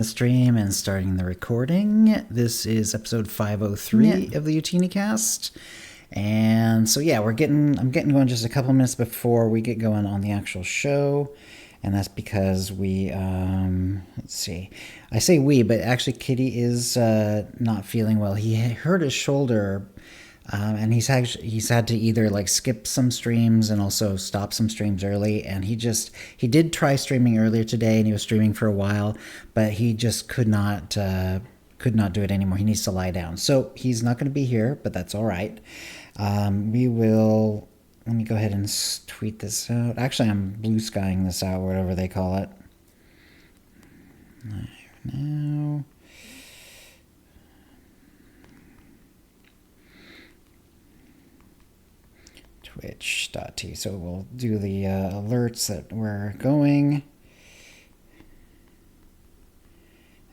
The stream and starting the recording. This is episode 503 of the OotiniCast. And so yeah, I'm getting going just a couple minutes before we get going on the actual show. And that's because we, let's see. I say we, but actually Kitty is not feeling well. He hurt his shoulder, and he's had to either like skip some streams and also stop some streams early. And he did try streaming earlier today, and he was streaming for a while, but he just could not do it anymore. He needs to lie down, so he's not going to be here, but that's all right. Let me go ahead and tweet this out. Actually, I'm blue skying this out, whatever they call it. Now. Twitch.tv. So we'll do the alerts that we're going.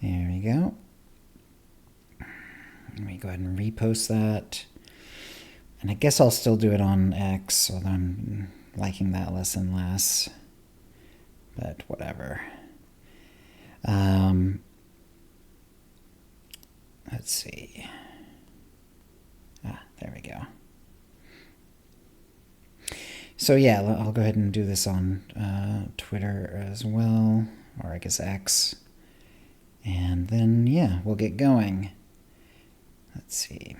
There we go. Let me go ahead and repost that. And I guess I'll still do it on X, although I'm liking that less and less. But whatever. Let's see. There we go. So yeah, I'll go ahead and do this on Twitter as well, or I guess X. And then, yeah, we'll get going. Let's see.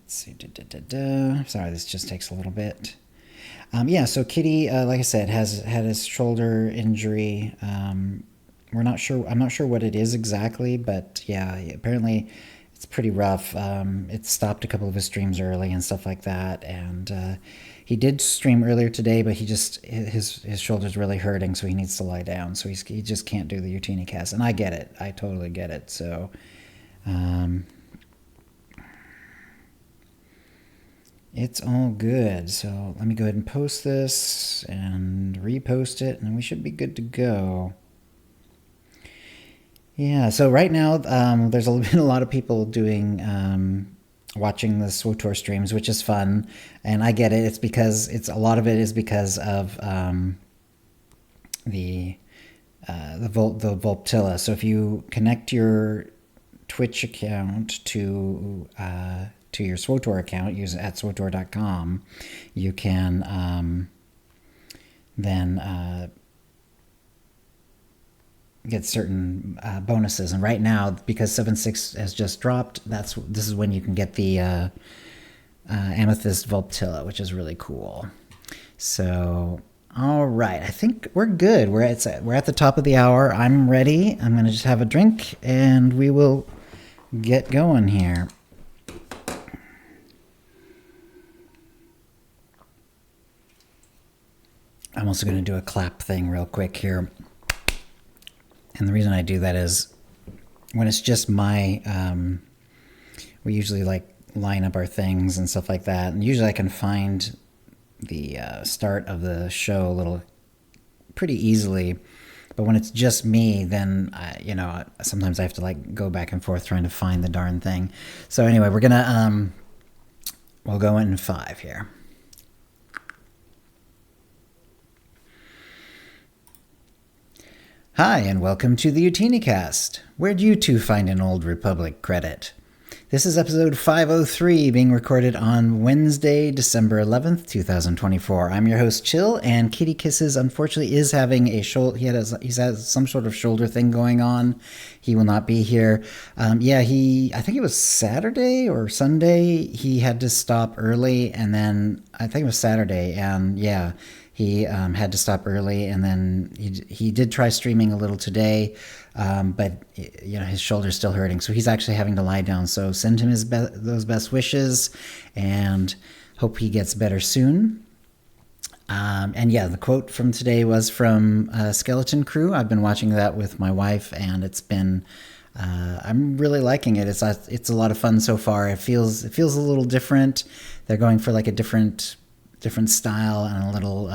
Sorry, this just takes a little bit. Yeah, so Kitty, like I said, has had his shoulder injury. I'm not sure what it is exactly, but yeah, apparently it's pretty rough. It stopped a couple of his streams early and stuff like that. And he did stream earlier today, but his shoulder's really hurting, so he needs to lie down. So he just can't do the OotiniCast. And I get it. I totally get it. So it's all good. So let me go ahead and post this and repost it, and we should be good to go. Yeah, so right now there's been a lot of people doing watching the SWTOR streams, which is fun, and I get it. It's because a lot of it is because of the Volptilla. So if you connect your Twitch account to your SWTOR account, use it at SWTOR.com, you can then get certain bonuses. And right now, because 7.6 has just dropped, this is when you can get the Amethyst Volptilla, which is really cool. So, all right, I think we're good. We're at the top of the hour. I'm ready. I'm going to just have a drink, and we will get going here. I'm also going to do a clap thing real quick here. And the reason I do that is when it's just we usually like line up our things and stuff like that. And usually I can find the start of the show pretty easily. But when it's just me, then, sometimes I have to like go back and forth trying to find the darn thing. So anyway, we're going to, we'll go in 5 here. Hi, and welcome to the OotiniCast. Where'd you two find an Old Republic credit? This is episode 503, being recorded on Wednesday, December 11th, 2024. I'm your host, Chill, and KittyKissz unfortunately is having he's has some sort of shoulder thing going on. He will not be here. I think it was Saturday or Sunday, he had to stop early, and then, I think it was Saturday, and yeah, he had to stop early, and then he did try streaming a little today, but his shoulder's still hurting, so he's actually having to lie down. So send him those best wishes, and hope he gets better soon. And yeah, the quote from today was from Skeleton Crew. I've been watching that with my wife, and it's been I'm really liking it. It's a lot of fun so far. It feels a little different. They're going for like a different style, and a little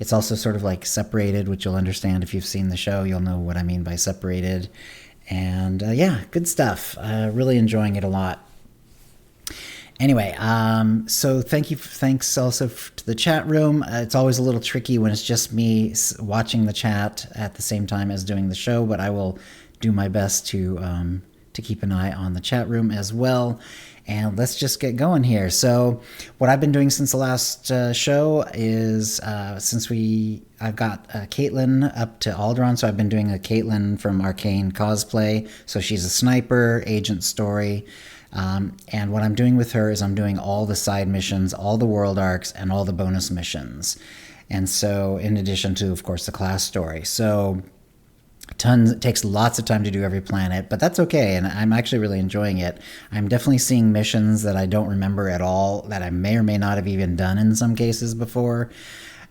it's also sort of like separated, which you'll understand if you've seen the show. You'll know what I mean by separated. And yeah, good stuff. Really enjoying it a lot. Anyway, so thanks also to the chat room. It's always a little tricky when it's just me watching the chat at the same time as doing the show, but I will do my best to keep an eye on the chat room as well. And let's just get going here. So what I've been doing since the last show is I've got Caitlin up to Alderaan, so I've been doing a Caitlin from Arcane cosplay. So she's a sniper, agent story. And what I'm doing with her is I'm doing all the side missions, all the world arcs, and all the bonus missions. And so in addition to, of course, the class story. So it takes lots of time to do every planet, but that's okay, and I'm actually really enjoying it. I'm definitely seeing missions that I don't remember at all, that I may or may not have even done in some cases before.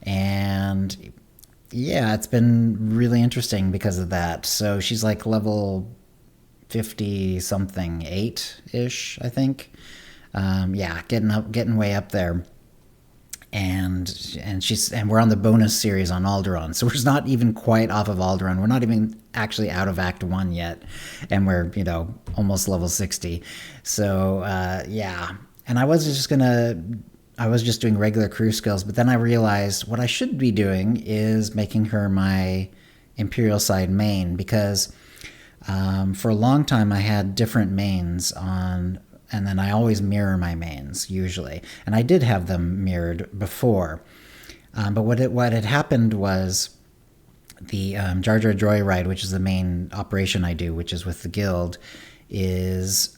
And yeah, it's been really interesting because of that. So she's like level 50 something, 8-ish, I think. Yeah, getting way up there. And we're on the bonus series on Alderaan, so we're not even quite off of Alderaan. We're not even actually out of Act 1 yet, and we're almost level 60. So yeah, and I was just doing regular crew skills, but then I realized what I should be doing is making her my Imperial side main, because for a long time I had different mains on. And then I always mirror my mains, usually. And I did have them mirrored before. But what had happened was the Jar Jar Joyride, which is the main operation I do, which is with the guild, is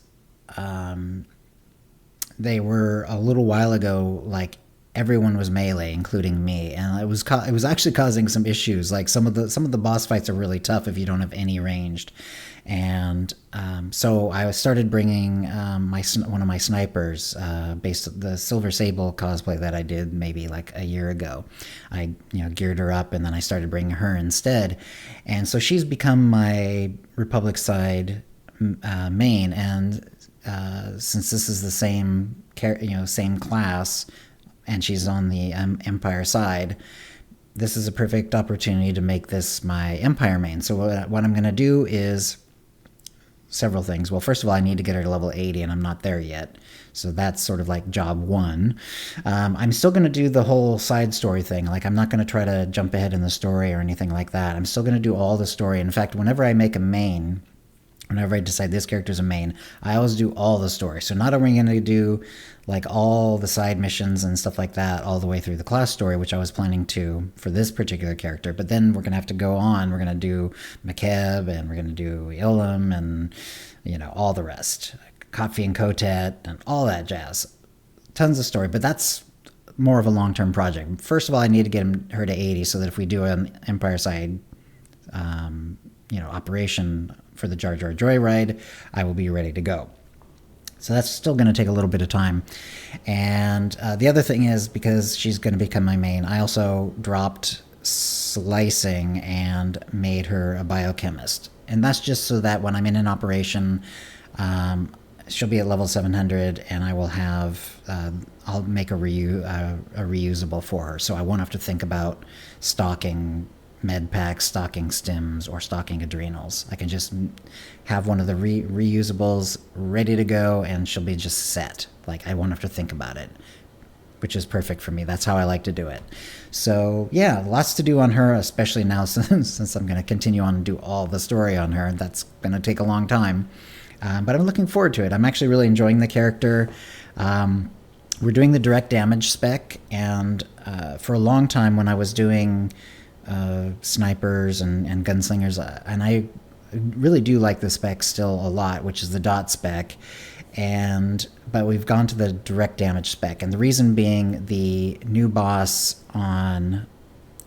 they were a little while ago, like, everyone was melee, including me, and it was actually causing some issues. Like some of the boss fights are really tough if you don't have any ranged, and so I started bringing one of my snipers, based on the Silver Sable cosplay that I did maybe like a year ago. I geared her up, and then I started bringing her instead, and so she's become my Republic side main, and since this is the same same class, and she's on the Empire side, this is a perfect opportunity to make this my Empire main. So what I'm going to do is several things. Well, first of all, I need to get her to level 80, and I'm not there yet. So that's sort of like job one. I'm still going to do the whole side story thing. Like, I'm not going to try to jump ahead in the story or anything like that. I'm still going to do all the story. In fact, whenever I make a main, whenever I decide this character's a main, I always do all the story. So not only going to do like all the side missions and stuff like that all the way through the class story, which I was planning to for this particular character, but then we're going to have to go on. We're going to do Makeb, and we're going to do Ilum, and all the rest, Kotfi and Kotet, and all that jazz. Tons of story, but that's more of a long-term project. First of all, I need to get her to 80 so that if we do an Empire side operation for the Jar Jar Joyride, I will be ready to go. So that's still going to take a little bit of time. And the other thing is, because she's going to become my main, I also dropped slicing and made her a biochemist. And that's just so that when I'm in an operation, she'll be at level 700, and I will have, I'll make a reusable for her. So I won't have to think about stocking med packs, stocking stims, or stocking adrenals. I can just have one of the reusables ready to go, and she'll be just set. Like, I won't have to think about it, which is perfect for me. That's how I like to do it. So yeah, lots to do on her, especially now since I'm going to continue on and do all the story on her. That's going to take a long time, but I'm looking forward to it. I'm actually really enjoying the character. We're doing the direct damage spec, and for a long time when I was doing snipers and gunslingers, and I really do like the spec still a lot, which is the dot spec, but we've gone to the direct damage spec, and the reason being the new boss on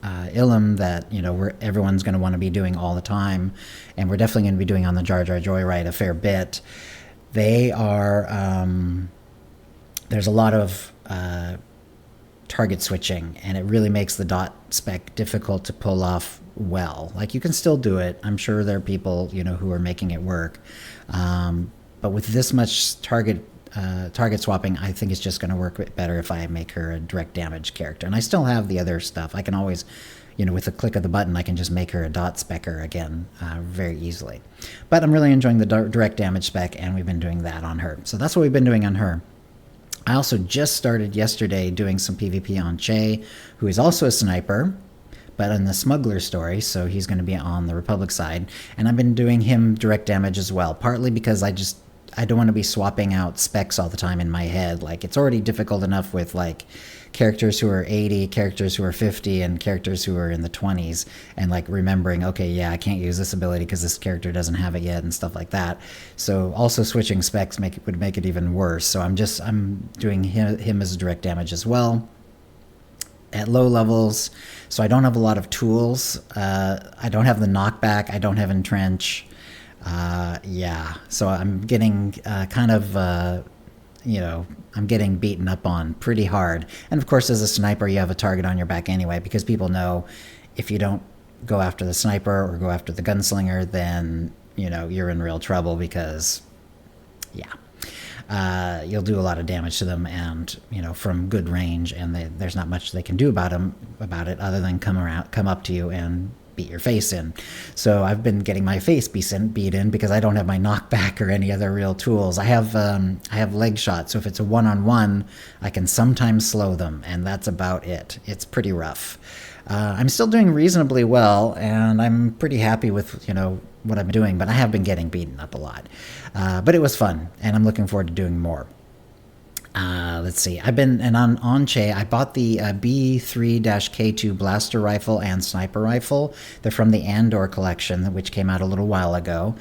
Ilum that everyone's going to want to be doing all the time, and we're definitely going to be doing on the Jar Jar Joyride a fair bit. They are there's a lot of target switching, and it really makes the dot spec difficult to pull off well. Like, you can still do it. I'm sure there are people who are making it work, but with this much target swapping, I think it's just going to work better if I make her a direct damage character. And I still have the other stuff. I can always, with a click of the button, I can just make her a dot specker again very easily. But I'm really enjoying the direct damage spec, and we've been doing that on her. So that's what we've been doing on her. I also just started yesterday doing some PvP on Che, who is also a sniper, but in the smuggler story, so he's going to be on the Republic side. And I've been doing him direct damage as well, partly because I don't want to be swapping out specs all the time in my head. Like, it's already difficult enough with, like, characters who are 80, characters who are 50, and characters who are in the 20s, and, like, remembering, okay, yeah, I can't use this ability because this character doesn't have it yet and stuff like that. So also switching specs would make it even worse. So I'm doing him as direct damage as well at low levels. So I don't have a lot of tools. I don't have the knockback. I don't have entrench. So I'm getting I'm getting beaten up on pretty hard. And of course, as a sniper, you have a target on your back anyway, because people know if you don't go after the sniper or go after the gunslinger, then, you're in real trouble because, you'll do a lot of damage to them and, from good range, and there's not much they can do about it other than come up to you and beat your face in. So I've been getting my face beat in because I don't have my knockback or any other real tools. I have leg shots, so if it's a one-on-one, I can sometimes slow them, and that's about it. It's pretty rough. I'm still doing reasonably well, and I'm pretty happy with, what I'm doing, but I have been getting beaten up a lot. But it was fun, and I'm looking forward to doing more. Let's see. On Che, I bought the B3-K2 blaster rifle and sniper rifle. They're from the Andor collection, which came out a little while ago.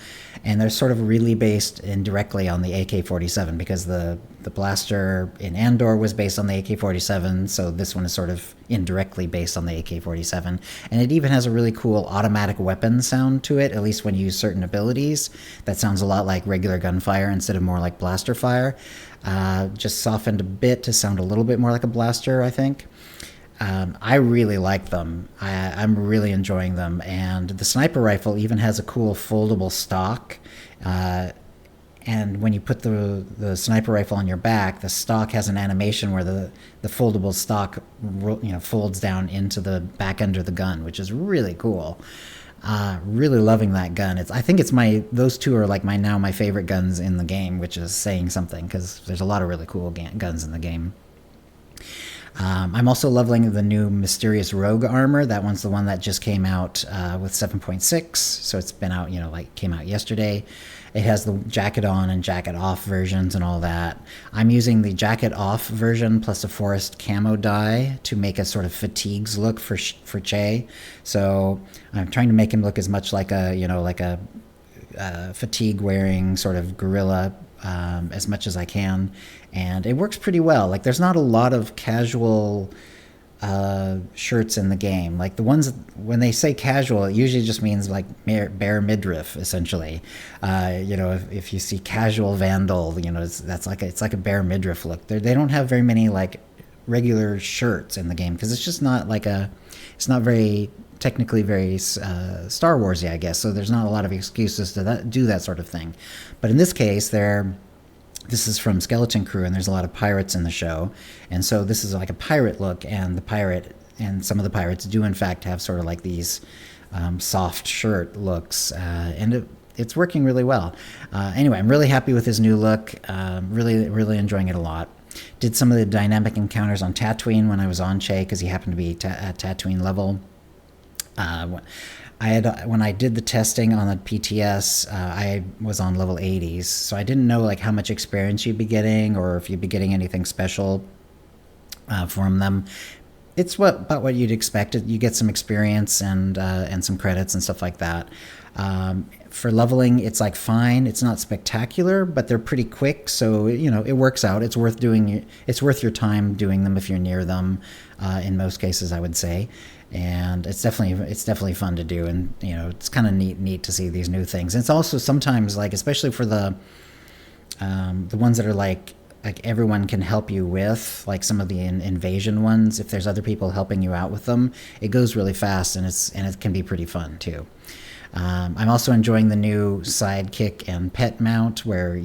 And they're sort of really based indirectly on the AK-47, because the blaster in Andor was based on the AK-47, so this one is sort of indirectly based on the AK-47. And it even has a really cool automatic weapon sound to it, at least when you use certain abilities. That sounds a lot like regular gunfire instead of more like blaster fire. Just softened a bit to sound a little bit more like a blaster, I think. I really like them. I'm really enjoying them. And the sniper rifle even has a cool foldable stock. And when you put the sniper rifle on your back, the stock has an animation where the foldable stock folds down into the back end of the gun, which is really cool. Really loving that gun. I think those two are like my favorite guns in the game, which is saying something, because there's a lot of really cool guns in the game. I'm also loving the new Mysterious Rogue armor. That one's the one that just came out with 7.6, so it's been out, came out yesterday. It has the jacket on and jacket off versions and all that. I'm using the jacket off version plus a forest camo dye to make a sort of fatigues look for Che. So I'm trying to make him look as much like a fatigue wearing sort of gorilla as much as I can, and it works pretty well. Like, there's not a lot of casual shirts in the game. Like, the ones, when they say casual, it usually just means like bare midriff, essentially. If you see casual Vandal, it's like a bare midriff look. They don't have very many like regular shirts in the game, because it's just not it's not very technically very Star Warsy, I guess. So there's not a lot of excuses to do that sort of thing. But in this case, this is from Skeleton Crew, and there's a lot of pirates in the show, and so this is like a pirate look, and some of the pirates do in fact have sort of like these soft shirt looks, and it's working really well. Anyway, I'm really happy with his new look. Really enjoying it a lot. Did some of the dynamic encounters on Tatooine when I was on Che, because he happened to be at Tatooine level. When I did the testing on the PTS, I was on level 80s, so I didn't know like how much experience you'd be getting, or if you'd be getting anything special from them. It's about what you'd expect. You get some experience and some credits and stuff like that. For leveling, it's like fine. It's not spectacular, but they're pretty quick, so it works out. It's worth doing. It's worth your time doing them if you're near them. In most cases, I would say. And it's definitely fun to do, and it's kind of neat to see these new things. And it's also sometimes, like, especially for the ones that are like everyone can help you with, like some of the invasion ones. If there's other people helping you out with them, it goes really fast, and it can be pretty fun too. I'm also enjoying the new sidekick and pet mount, where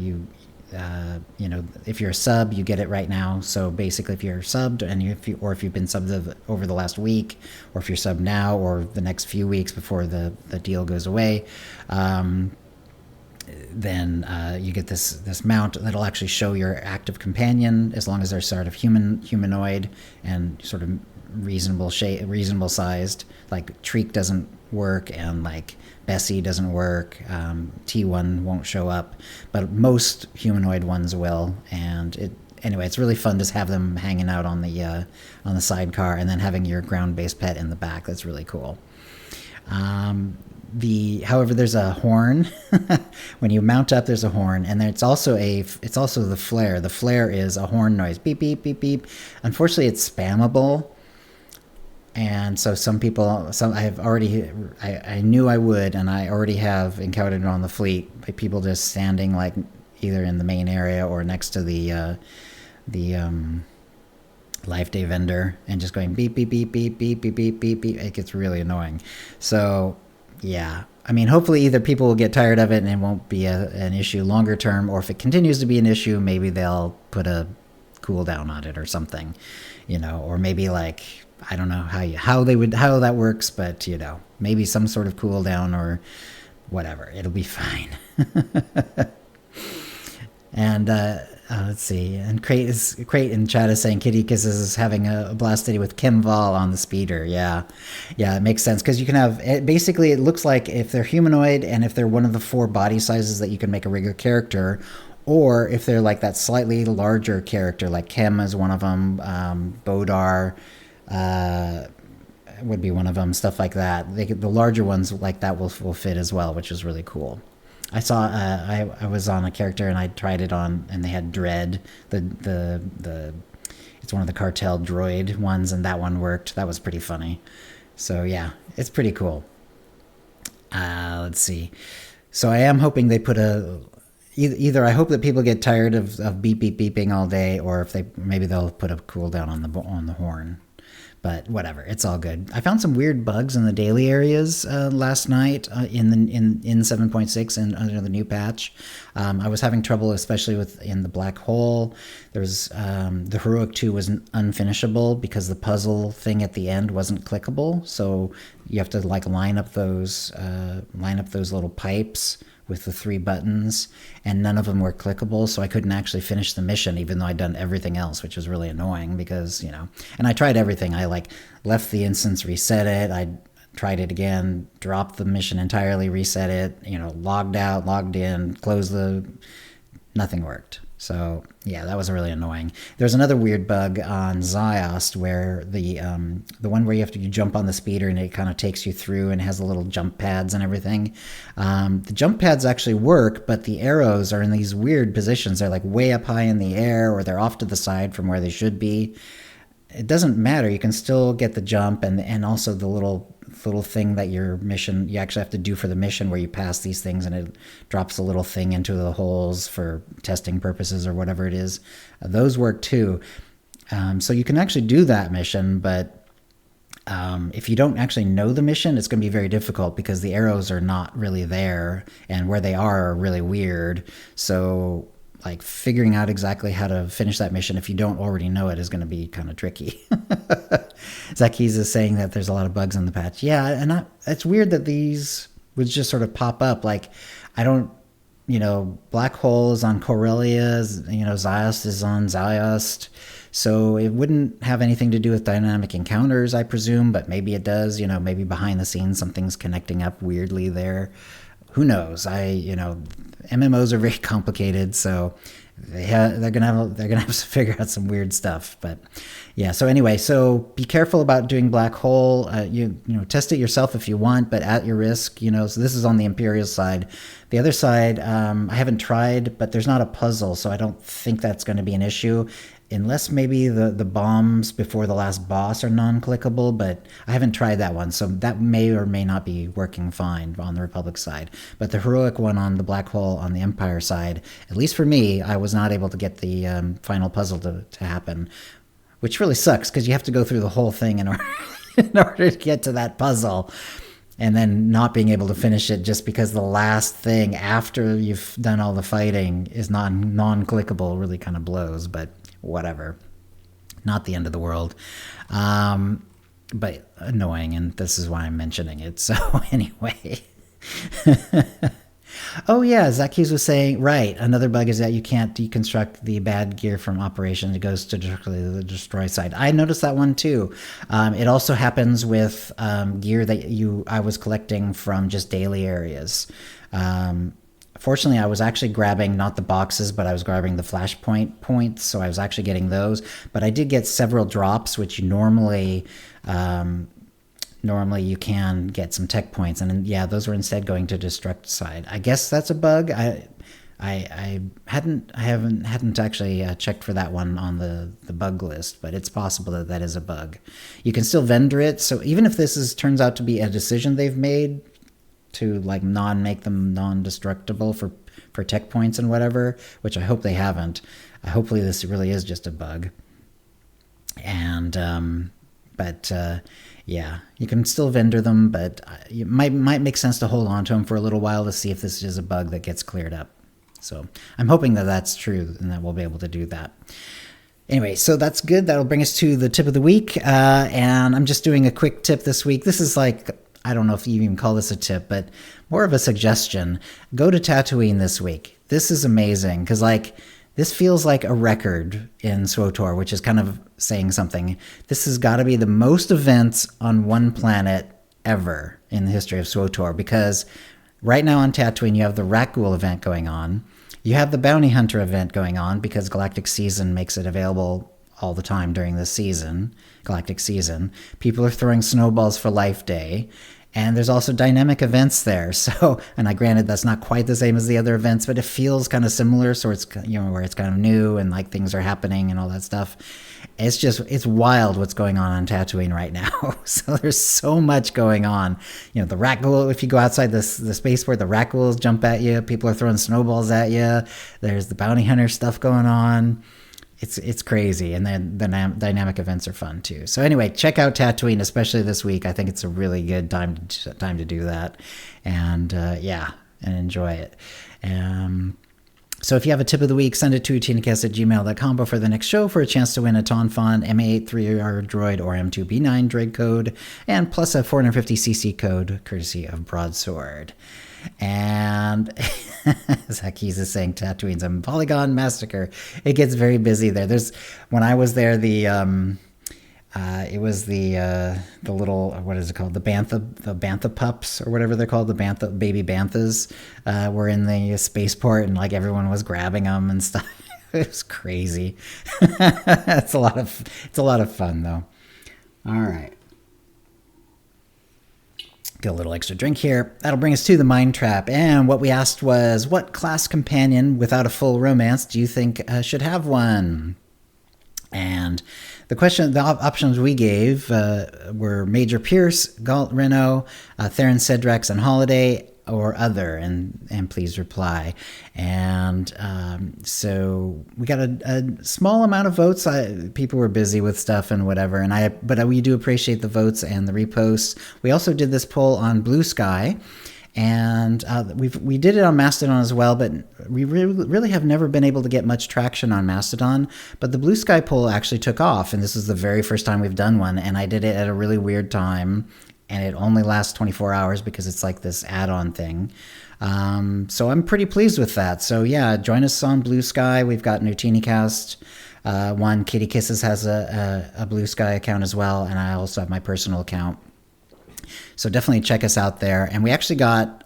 if you're a sub, you get it right now. So basically, if you're subbed, and if you've been subbed over the last week, or if you're subbed now, or the next few weeks before the deal goes away, then you get this mount that'll actually show your active companion, as long as they're sort of humanoid and sort of reasonable sized. Like Treek doesn't work, and like Bessie doesn't work. T1 won't show up, but most humanoid ones will. And anyway, it's really fun to have them hanging out on the sidecar, and then having your ground-based pet in the back. That's really cool. However, there's a horn. When you mount up, there's a horn, and then it's also the flare. The flare is a horn noise, beep beep beep beep. Unfortunately, it's spammable, and so I knew I would, and I already have encountered it on the fleet by people just standing like either in the main area or next to the life day vendor and just going beep beep beep beep beep beep beep beep beep. It gets really annoying. So yeah, I mean, hopefully either people will get tired of it and it won't be an issue longer term, or if it continues to be an issue, maybe they'll put a cooldown on it or something, or maybe like, I don't know how that works, but maybe some sort of cooldown or whatever. It'll be fine. And let's see. And Crate in chat is saying KittyKissz is having a blast today with Kimval on the speeder. Yeah, it makes sense, because you can have it. Basically, it looks like if they're humanoid and if they're one of the 4 body sizes that you can make a regular character, or if they're like that slightly larger character, like Kim is one of them, Bodar would be one of them, stuff like that. The larger ones like that will fit as well, which is really cool. I saw I was on a character and I tried it on, and they had Dread, the it's one of the cartel droid ones, and that one worked. That was pretty funny. So yeah, it's pretty cool. Let's see. So I am hoping they put either I hope that people get tired of beep beep beeping all day, or if maybe they'll put a cooldown on the horn. But whatever, it's all good. I found some weird bugs in the daily areas last night in 7.6 and under the new patch. I was having trouble, especially in the black hole. There was the Heroic 2 was unfinishable because the puzzle thing at the end wasn't clickable. So you have to like line up those little pipes with the 3 buttons, and none of them were clickable, so I couldn't actually finish the mission, even though I'd done everything else, which was really annoying because, and I tried everything. I like left the instance, reset it, I tried it again, dropped the mission entirely, reset it, logged out, logged in, nothing worked. So yeah, that was really annoying. There's another weird bug on Ziost where the one where you jump on the speeder and it kind of takes you through and has the little jump pads and everything. The jump pads actually work, but the arrows are in these weird positions. They're like way up high in the air, or they're off to the side from where they should be. It doesn't matter. You can still get the jump, and also the little thing that your mission, you actually have to do for the mission, where you pass these things and it drops a little thing into the holes for testing purposes or whatever it is. Those work too. So you can actually do that mission, but if you don't actually know the mission, it's going to be very difficult because the arrows are not really there, and where they are really weird. So like figuring out exactly how to finish that mission if you don't already know it is going to be kind of tricky. Zacky's is saying that there's a lot of bugs in the patch. Yeah, and it's weird that these would just sort of pop up. Like, I don't, Black Hole is on Corellia, Ziost is on Ziost. So it wouldn't have anything to do with dynamic encounters, I presume, but maybe it does. Maybe behind the scenes something's connecting up weirdly there. Who knows? MMOs are very complicated, so they're gonna have to figure out some weird stuff. But yeah, so anyway, so be careful about doing Black Hole. Test it yourself if you want, but at your risk. So this is on the Imperial side. The other side, I haven't tried, but there's not a puzzle, so I don't think that's going to be an issue. Unless maybe the bombs before the last boss are non-clickable, but I haven't tried that one, so that may or may not be working fine on the Republic side. But the Heroic one on the Black Hole on the Empire side, at least for me, I was not able to get the final puzzle to happen, which really sucks because you have to go through the whole thing in order to get to that puzzle. And then not being able to finish it just because the last thing after you've done all the fighting is non-clickable really kind of blows, but whatever. Not the end of the world. But annoying, and this is why I'm mentioning it. So anyway. Oh yeah, Zacchaeus was saying, right, another bug is that you can't deconstruct the bad gear from operation. It goes to directly to the destroy side. I noticed that one too. It also happens with gear that I was collecting from just daily areas. Fortunately, I was actually grabbing not the boxes, but I was grabbing the flashpoint points, so I was actually getting those. But I did get several drops, which normally you can get some tech points, and yeah, those were instead going to destruct side. I guess that's a bug. I haven't actually checked for that one on the bug list, but it's possible that that is a bug. You can still vendor it, so even if this turns out to be a decision they've made to like make them non-destructible for tech points and whatever, which I hope they haven't. Hopefully this really is just a bug. And yeah, you can still vendor them, but it might make sense to hold on to them for a little while to see if this is a bug that gets cleared up. So I'm hoping that that's true and that we'll be able to do that. Anyway, so that's good. That'll bring us to the tip of the week. And I'm just doing a quick tip this week. This is like, I don't know if you even call this a tip, but more of a suggestion. Go to Tatooine this week. This is amazing because this feels like a record in SWTOR, which is kind of saying something. This has got to be the most events on one planet ever in the history of SWTOR, because right now on Tatooine you have the Rakghoul event going on. You have the Bounty Hunter event going on because Galactic Season makes it available all the time during this season, Galactic Season. People are throwing snowballs for Life Day. And there's also dynamic events there. So, and granted that's not quite the same as the other events, but it feels kind of similar. So it's, where it's kind of new and like things are happening and all that stuff. It's wild what's going on Tatooine right now. So there's so much going on. The Rakghoul, if you go outside the spaceport, the Rakghouls jump at you. People are throwing snowballs at you. There's the bounty hunter stuff going on. It's crazy, and then the dynamic events are fun too. So anyway, check out Tatooine, especially this week. I think it's a really good time to do that, and and enjoy it. So if you have a tip of the week, send it to OotiniCast@gmail.com before the next show for a chance to win a Tonfon MA83R droid or M2B9 droid code, and plus a 450cc code courtesy of Broadsword. And Zacchaeus is saying Tatooine's a polygon massacre. It gets very busy there. When I was there, it was the little, what is it called? The bantha pups or whatever they're called. The baby banthas were in the spaceport, and like everyone was grabbing them and stuff. It was crazy. It's a lot of fun though. All right. Get a little extra drink here. That'll bring us to the Mind Trap. And what we asked was, what class companion without a full romance do you think should have one? And the options we gave were Major Pierce, Galt Reno, Theron Cedrax and Holiday, or other, and please reply. And so we got a small amount of votes. People were busy with stuff and whatever, but we do appreciate the votes and the reposts. We also did this poll on Blue Sky, and we did it on Mastodon as well, but we really have never been able to get much traction on Mastodon. But the Blue Sky poll actually took off, and this is the very first time we've done one, and I did it at a really weird time. And it only lasts 24 hours because it's like this add-on thing. So I'm pretty pleased with that. So yeah, join us on Blue Sky. We've got an OotiniCast one. KittyKissz has a Blue Sky account as well, and I also have my personal account. So definitely check us out there. And we actually got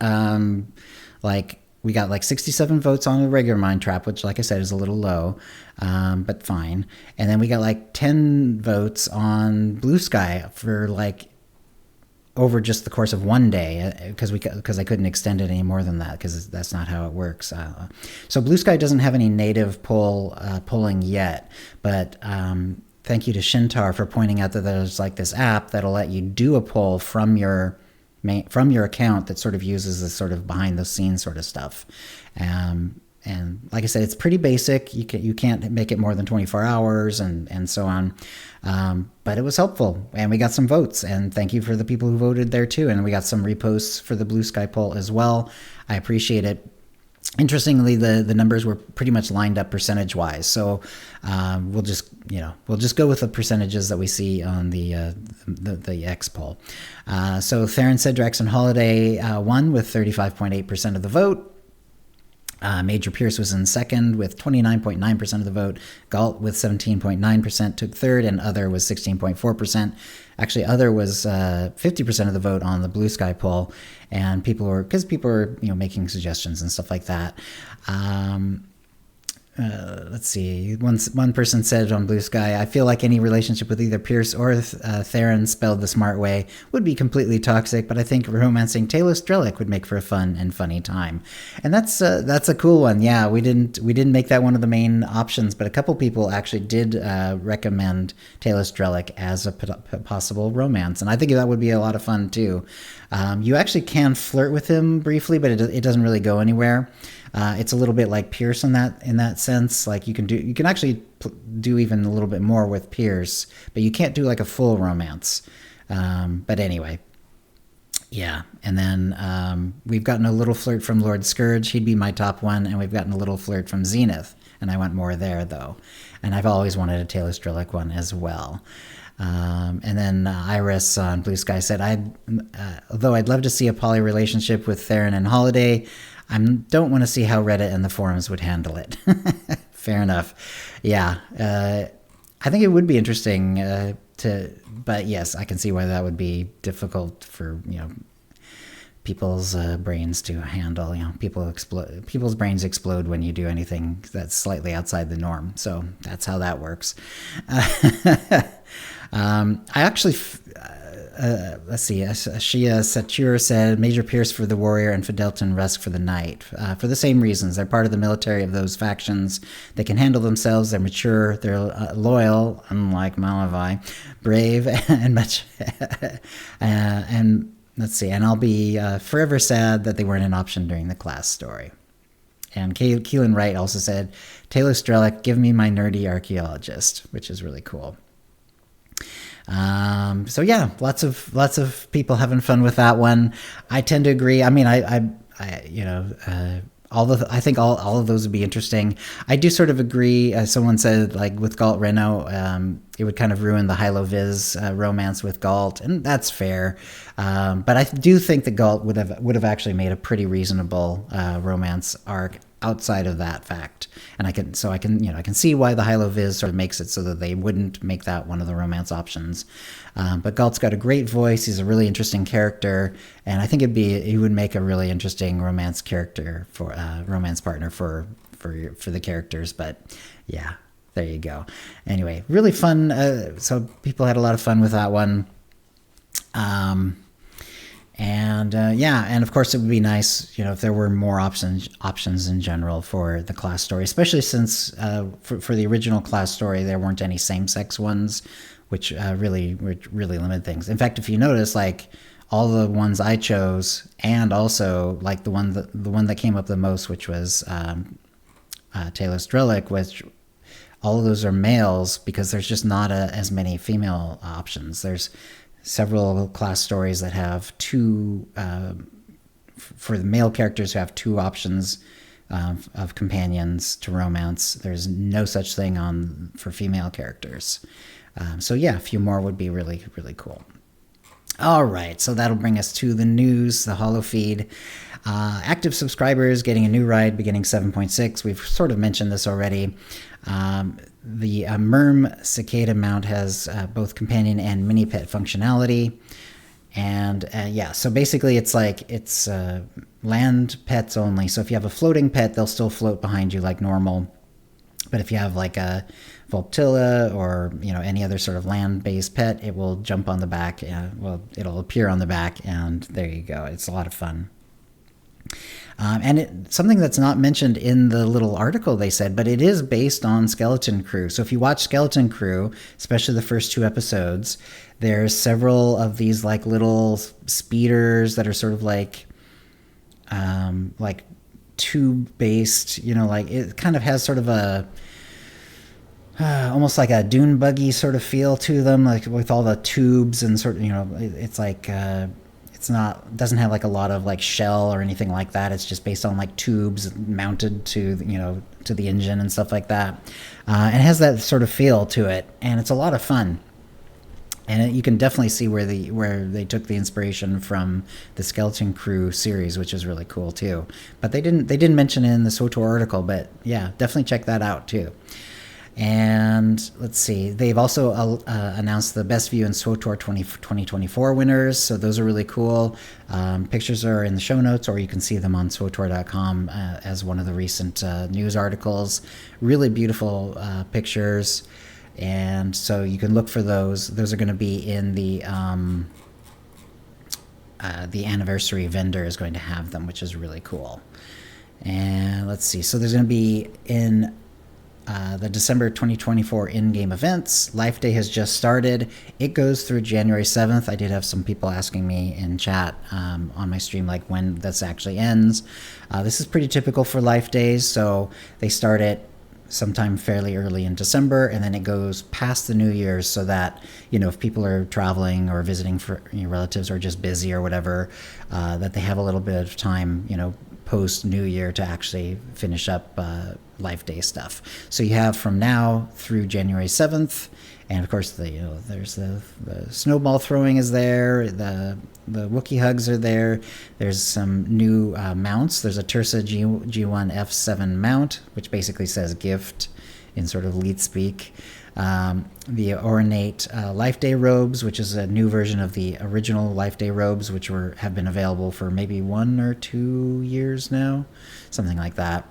we got 67 votes on the regular Mind Trap, which, like I said, is a little low, but fine. And then we got 10 votes on Blue Sky for over just the course of one day, because I couldn't extend it any more than that, because that's not how it works. So Blue Sky doesn't have any native polling yet, but thank you to Shintar for pointing out that there's this app that'll let you do a poll from your account that sort of uses this sort of behind the scenes sort of stuff. And like I said, it's pretty basic. You can't make it more than 24 hours and so on. But it was helpful, and we got some votes, and thank you for the people who voted there too. And we got some reposts for the Blue Sky poll as well. I appreciate it. Interestingly, the numbers were pretty much lined up percentage-wise. So we'll just go with the percentages that we see on the X poll. So Theron Cedrax and Holiday won with 35.8% of the vote. Major Pierce was in second with 29.9% of the vote. Galt with 17.9% took third, and Other was 16.4%. Actually, Other was 50% of the vote on the Blue Sky poll, and people were making suggestions and stuff like that. Let's see. One person said on Blue Sky, I feel like any relationship with either Pierce or Theron spelled the smart way would be completely toxic, but I think romancing Talos Strelick would make for a fun and funny time. And that's a cool one. Yeah, we didn't make that one of the main options, but a couple people actually did recommend Talos Strelick as a possible romance, and I think that would be a lot of fun too. You actually can flirt with him briefly, but it doesn't really go anywhere. It's a little bit like Pierce in that sense. Like you can actually do even a little bit more with Pierce, but you can't do like a full romance. But anyway, yeah. And then we've gotten a little flirt from Lord Scourge. He'd be my top one, and we've gotten a little flirt from Zenith, and I want more there though. And I've always wanted a Talos Strelick one as well. And then Iris on Blue Sky said, although I'd love to see a poly relationship with Theron and Holiday, I don't want to see how Reddit and the forums would handle it. Fair enough. Yeah. I think it would be interesting but yes, I can see why that would be difficult for, people's brains to handle. People's brains explode when you do anything that's slightly outside the norm. So that's how that works. I actually, let's see, Shia Satura said, Major Pierce for the warrior and Fidelton Rusk for the knight. For the same reasons. They're part of the military of those factions. They can handle themselves. They're mature. They're loyal, unlike Malavi, brave, and much. And let's see, and I'll be forever sad that they weren't an option during the class story. And Keelan Wright also said, Talos Strelick, give me my nerdy archaeologist, which is really cool. So yeah, lots of people having fun with that one. I tend to agree. I mean, I think all of those would be interesting. I do sort of agree. Someone said, like with Galt Reno, it would kind of ruin the Hylo Viz romance with Galt, and that's fair. But I do think that Galt would have actually made a pretty reasonable romance arc outside of that fact. And I can see why the Hylo Viz sort of makes it so that they wouldn't make that one of the romance options. But Galt's got a great voice. He's a really interesting character, and I think he would make a really interesting romance character for romance partner for the characters. But yeah, there you go. Anyway, really fun. So people had a lot of fun with that one. And of course it would be nice, if there were more options in general for the class story, especially since for the original class story there weren't any same-sex ones, which really limited things. In fact, if you notice, like all the ones I chose, and also like the one that came up the most, which was Talos Strelick, which all of those are males because there's just not as many female options. There's several class stories that have two, for the male characters who have two options of companions to romance. There's no such thing for female characters. So yeah, a few more would be really, really cool. All right, so that'll bring us to the news, the holo feed. Active subscribers getting a new ride beginning 7.6. We've sort of mentioned this already. The Merm Cicada mount has both companion and mini pet functionality. And so basically it's land pets only. So if you have a floating pet, they'll still float behind you like normal. But if you have like a Volptilla or any other sort of land-based pet, it will jump on the back. It'll appear on the back, and there you go. It's a lot of fun. And something that's not mentioned in the little article they said, but it is based on Skeleton Crew. So if you watch Skeleton Crew, especially the first 2 episodes, there's several of these like little speeders that are sort of like tube-based, like it kind of has sort of a almost like a dune buggy sort of feel to them, like with all the tubes and sort of, it's like doesn't have like a lot of like shell or anything like that. It's just based on like tubes mounted to the engine and stuff like that. And it has that sort of feel to it, and it's a lot of fun. And you can definitely see where they took the inspiration from the Skeleton Crew series, which is really cool too. But they didn't mention it in the SWTOR article, but yeah, definitely check that out too. And let's see, they've also announced the Best View in SWTOR 2024 winners, so those are really cool. Pictures are in the show notes, or you can see them on SWTOR.com as one of the recent news articles. Really beautiful pictures, and so you can look for those. Those are going to be in the anniversary vendor is going to have them, which is really cool. And let's see, so there's going to be in the December 2024 in-game events. Life Day has just started. It goes through January 7th. I did have some people asking me in chat on my stream like when this actually ends. This is pretty typical for Life Days, so they start it sometime fairly early in December, and then it goes past the New Year's, so that, you know, if people are traveling or visiting for relatives or just busy or whatever, that they have a little bit of time, you know, post New Year to actually finish up Life Day stuff. So you have from now through January 7th, and of course there's the snowball throwing is there, the Wookiee hugs are there. There's some new mounts. There's a Tursa G1 F7 mount, which basically says gift in sort of leet speak. The ornate Life Day robes, which is a new version of the original Life Day robes, which have been available for maybe 1 or 2 years now, something like that.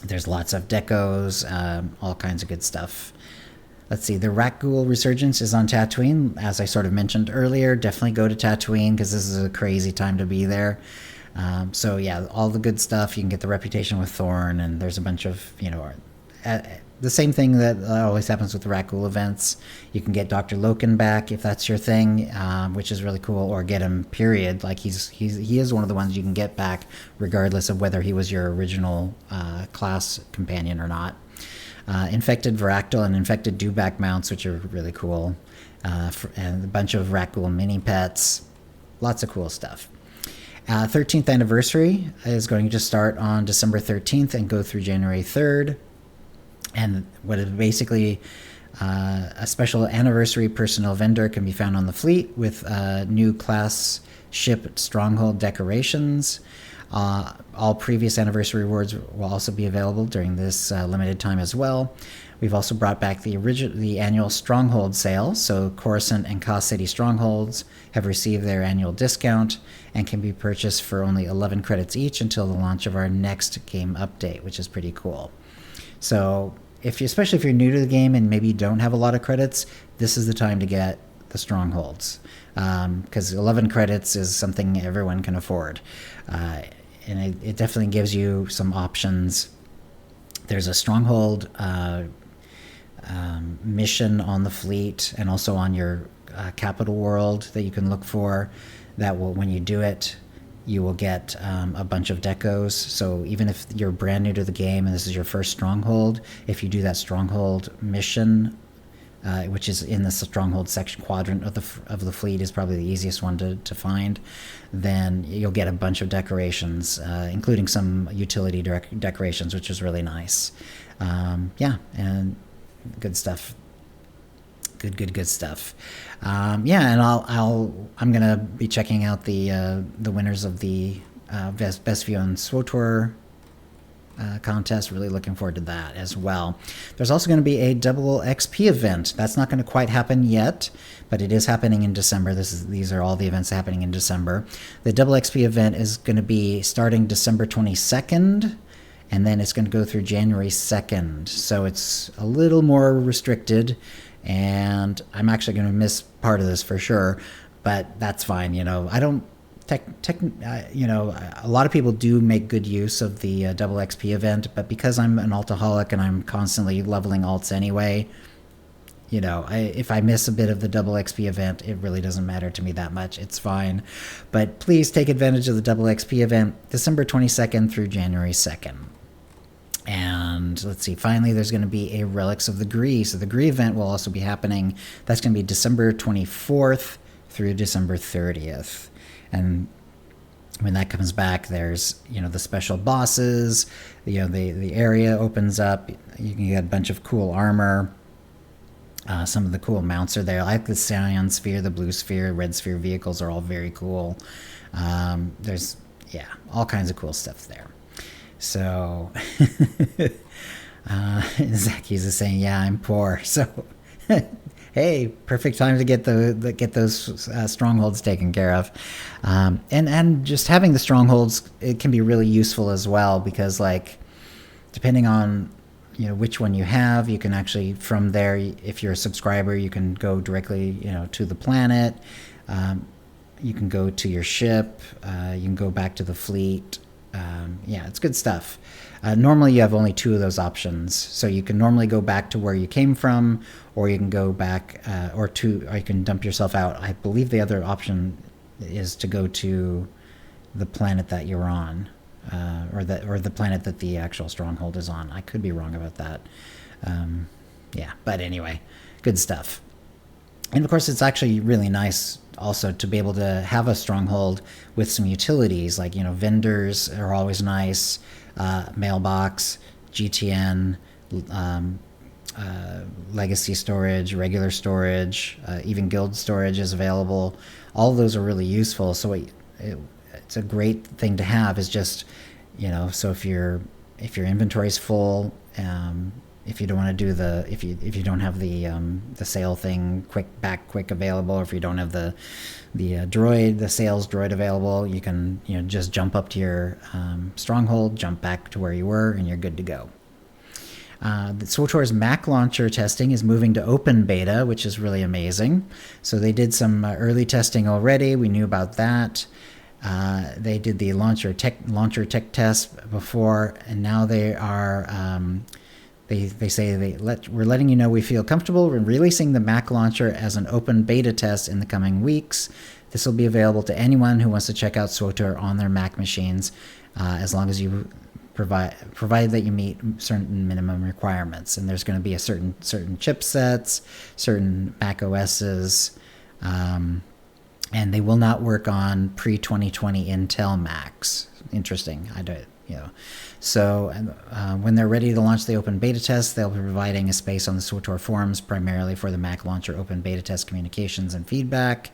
There's lots of decos, all kinds of good stuff. Let's see, the Rakghoul Resurgence is on Tatooine. As I sort of mentioned earlier, definitely go to Tatooine because this is a crazy time to be there. So yeah, all the good stuff. You can get the Reputation with Thorn, and there's a bunch of, you know, the same thing that always happens with the Rakghoul events. You can get Dr. Loken back if that's your thing, which is really cool, or get him, period. Like he is one of the ones you can get back regardless of whether he was your original class companion or not. Infected Varactyl and Infected Dewback mounts, which are really cool. And a bunch of Rakghoul mini pets. Lots of cool stuff. 13th anniversary is going to start on December 13th and go through January 3rd. And what is basically a special anniversary personnel vendor can be found on the fleet with new class ship Stronghold decorations. All previous anniversary rewards will also be available during this limited time as well. We've also brought back the annual Stronghold sale, so Coruscant and Ka City Strongholds have received their annual discount and can be purchased for only 11 credits each until the launch of our next game update, which is pretty cool. So especially if you're new to the game and maybe you don't have a lot of credits, this is the time to get the Strongholds, because 11 credits is something everyone can afford. And it definitely gives you some options. There's a Stronghold mission on the fleet and also on your capital world that you can look for, that will, when you do it, you will get a bunch of decos. So even if you're brand new to the game and this is your first Stronghold, if you do that Stronghold mission, which is in the Stronghold section quadrant of the fleet, is probably the easiest one to find, then you'll get a bunch of decorations, including some utility decorations, which is really nice. Yeah, and good stuff. Good stuff. Yeah, and I'm gonna be checking out the winners of the Best View on SWTOR contest. Really looking forward to that as well. There's also going to be a double XP event. That's not going to quite happen yet, but it is happening in December. These are all the events happening in December. The double XP event is going to be starting December 22nd, and then it's going to go through January 2nd. So it's a little more restricted, and I'm actually going to miss part of this for sure, but that's fine. You know, I don't. You know, a lot of people do make good use of the double XP event, but because I'm an altaholic and I'm constantly leveling alts anyway, you know, if I miss a bit of the double XP event, it really doesn't matter to me that much. It's fine. But please take advantage of the double XP event, December 22nd through January 2nd. And let's see, finally, there's going to be a Relics of the Gree. So the Gree event will also be happening. That's going to be December 24th through December 30th. And when that comes back, there's, you know, the special bosses, you know, the area opens up, you can get a bunch of cool armor, Some of the cool mounts are there. I like the cyan sphere, the blue sphere, red sphere vehicles are all very cool. There's, all kinds of cool stuff there. So, Zacky's is saying, yeah, I'm poor. So, hey, perfect time to get those strongholds taken care of. And just having the strongholds, it can be really useful as well, because like, depending on which one you have, you can actually from there, if you're a subscriber, you can go directly to the planet. You can go to your ship. You can go back to the fleet. It's good stuff. Normally you have only 2 of those options, so you can normally go back to where you came from, or you can go back or you can dump yourself out. I believe the other option is to go to the planet that you're on. Or the planet that the actual stronghold is on. I could be wrong about that. But anyway, good stuff. And of course, it's actually really nice also to be able to have a stronghold with some utilities, like vendors are always nice. Mailbox, GTN, legacy storage, regular storage, even guild storage is available. All of those are really useful. So it's a great thing to have, is just so if your inventory is full, if you don't want to do if you don't have the sale thing quick available, or if you don't have the sales droid available, you can just jump up to your stronghold, jump back to where you were, and you're good to go. The SWTOR's Mac launcher testing is moving to open beta, which is really amazing. So they did some early testing already. We knew about that. They did the launcher tech test before, and now they are they say we're letting you know we feel comfortable in releasing the Mac launcher as an open beta test in the coming weeks. This will be available to anyone who wants to check out SWTOR on their Mac machines, as long as you provided that you meet certain minimum requirements. And there's going to be a certain chipsets, certain Mac OSs. And they will not work on pre-2020 Intel Macs. Interesting. So when they're ready to launch the open beta test, they'll be providing a space on the SWTOR forums primarily for the Mac launcher open beta test communications and feedback.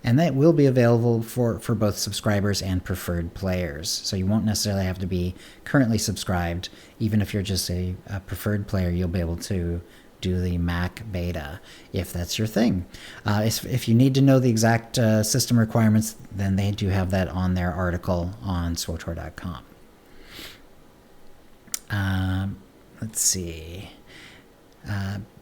And that will be available for both subscribers and preferred players. So you won't necessarily have to be currently subscribed. Even if you're just a preferred player, you'll be able to do the Mac beta if that's your thing. If you need to know the exact system requirements, then they do have that on their article on SWTOR.com. Let's see.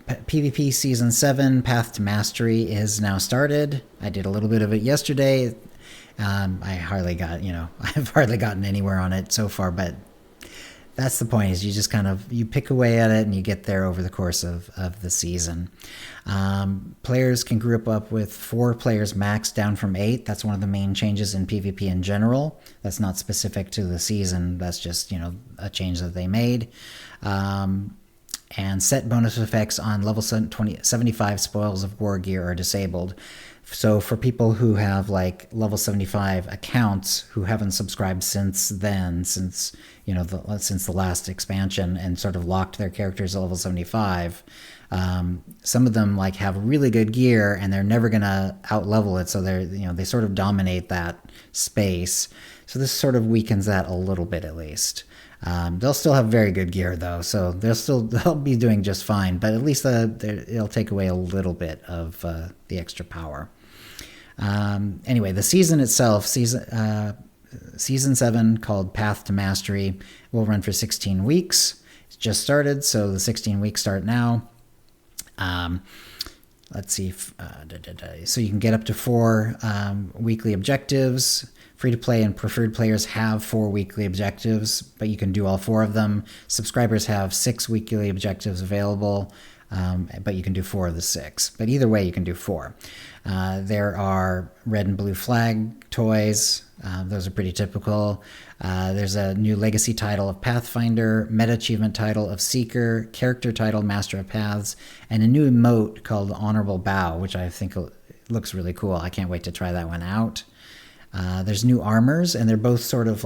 PvP Season 7 Path to Mastery is now started. I did a little bit of it yesterday. I've hardly gotten anywhere on it so far, but that's the point, is you just you pick away at it and you get there over the course of the season. Players can group up with 4 players max, down from 8. That's one of the main changes in PvP in general. That's not specific to the season. That's just, a change that they made. And set bonus effects on level 75 spoils of war gear are disabled. So for people who have level 75 accounts who haven't subscribed since then, since the last expansion, and sort of locked their characters at level 75, some of them have really good gear and they're never gonna out-level it. So they sort of dominate that space. So this sort of weakens that a little bit at least. They'll still have very good gear though, so they'll be doing just fine. But at least it'll take away a little bit of the extra power. Anyway, the season itself, season 7, called Path to Mastery, will run for 16 weeks. It's just started, so the 16 weeks start now. Let's see. So you can get up to 4 weekly objectives. Free-to-play and preferred players have 4 weekly objectives, but you can do all 4 of them. Subscribers have 6 weekly objectives available, but you can do 4 of the 6. But either way, you can do 4. There are red and blue flag toys. Those are pretty typical. There's a new legacy title of Pathfinder, meta achievement title of Seeker, character title Master of Paths, and a new emote called Honorable Bow, which I think looks really cool. I can't wait to try that one out. There's new armors, and they're both sort of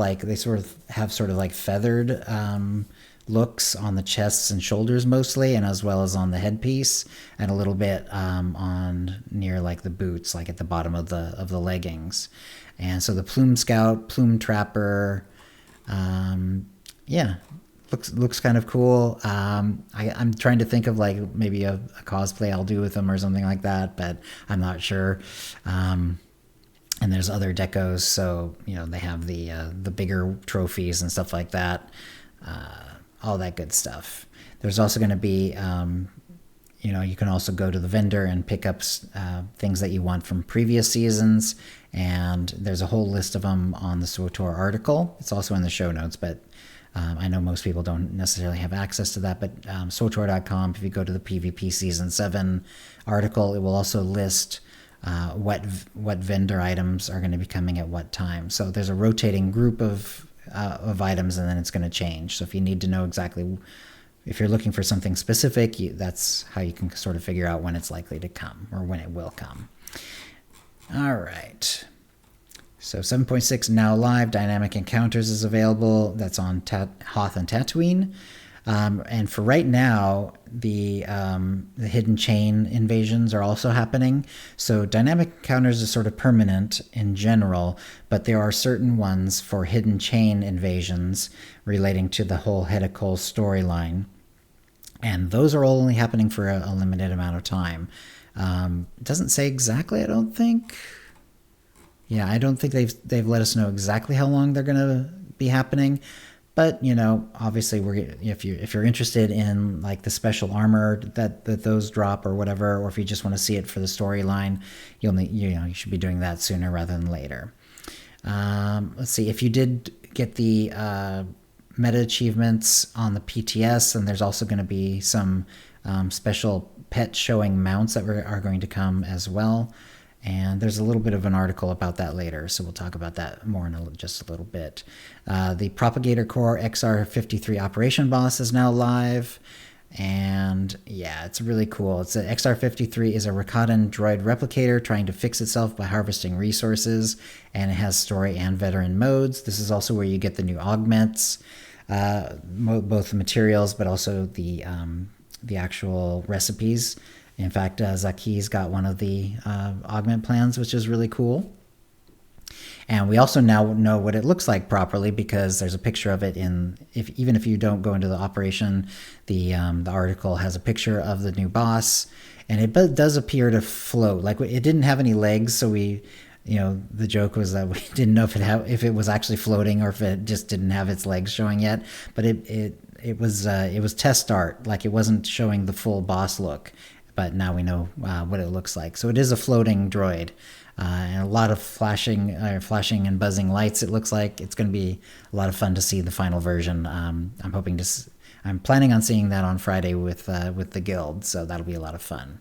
have feathered looks on the chests and shoulders mostly, and as well as on the headpiece, and a little bit on near like the boots, like at the bottom of the leggings. And so the Plume Scout, Plume Trapper, looks kind of cool. I'm trying to think of like maybe a cosplay I'll do with them or something like that, but I'm not sure. And there's other decos, so they have the bigger trophies and stuff like that, all that good stuff. There's also going to be, you can also go to the vendor and pick up things that you want from previous seasons, and there's a whole list of them on the SWTOR article. It's also in the show notes, but I know most people don't necessarily have access to that. But SWTOR.com, if you go to the PvP Season 7 article, it will also list what vendor items are going to be coming at what time. So there's a rotating group of items, and then it's going to change. So if you need to know exactly, if you're looking for something specific, that's how you can sort of figure out when it's likely to come or when it will come. All right. So 7.6 now live. Dynamic Encounters is available. That's on Hoth and Tatooine. And for right now, the Hidden Chain invasions are also happening. So Dynamic Encounters is sort of permanent in general, but there are certain ones for Hidden Chain invasions relating to the whole Hedicol storyline. And those are only happening for a limited amount of time. It doesn't say exactly, I don't think. Yeah, I don't think they've let us know exactly how long they're going to be happening. But obviously, if you're interested in like the special armor that those drop or whatever, or if you just want to see it for the storyline, you should be doing that sooner rather than later. Let's see, if you did get the meta achievements on the PTS, and there's also going to be some special pet showing mounts that are going to come as well. And there's a little bit of an article about that later, so we'll talk about that more in just a little bit. The Propagator Core XR53 Operation Boss is now live, and yeah, it's really cool. It's XR53 is a Rakatan droid replicator trying to fix itself by harvesting resources, and it has story and veteran modes. This is also where you get the new augments, both the materials, but also the actual recipes. In fact, Zaki's got one of the augment plans, which is really cool. And we also now know what it looks like properly because there's a picture of it even if you don't go into the operation, the article has a picture of the new boss, and it does appear to float. Like, it didn't have any legs, so the joke was that we didn't know if it was actually floating or if it just didn't have its legs showing yet. But it was test art, like it wasn't showing the full boss look. But now we know what it looks like. So it is a floating droid, and a lot of flashing and buzzing lights. It looks like it's going to be a lot of fun to see the final version. I'm planning on seeing that on Friday with the guild, so that'll be a lot of fun.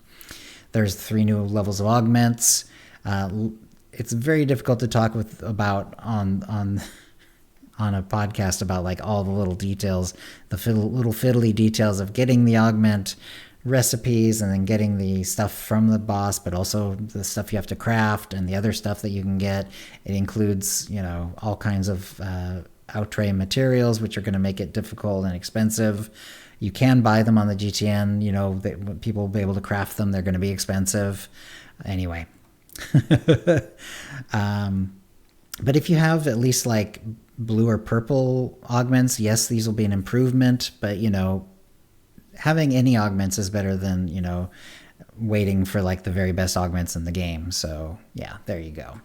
There's 3 new levels of augments. It's very difficult to talk about on a podcast about like all the little details, the little fiddly details of getting the augment recipes and then getting the stuff from the boss, but also the stuff you have to craft and the other stuff that you can get. It includes, all kinds of outtray materials, which are going to make it difficult and expensive. You can buy them on the GTN, people will be able to craft them. They're going to be expensive. Anyway. But if you have at least like blue or purple augments, yes, these will be an improvement, but having any augments is better than, waiting for like the very best augments in the game. So yeah, there you go.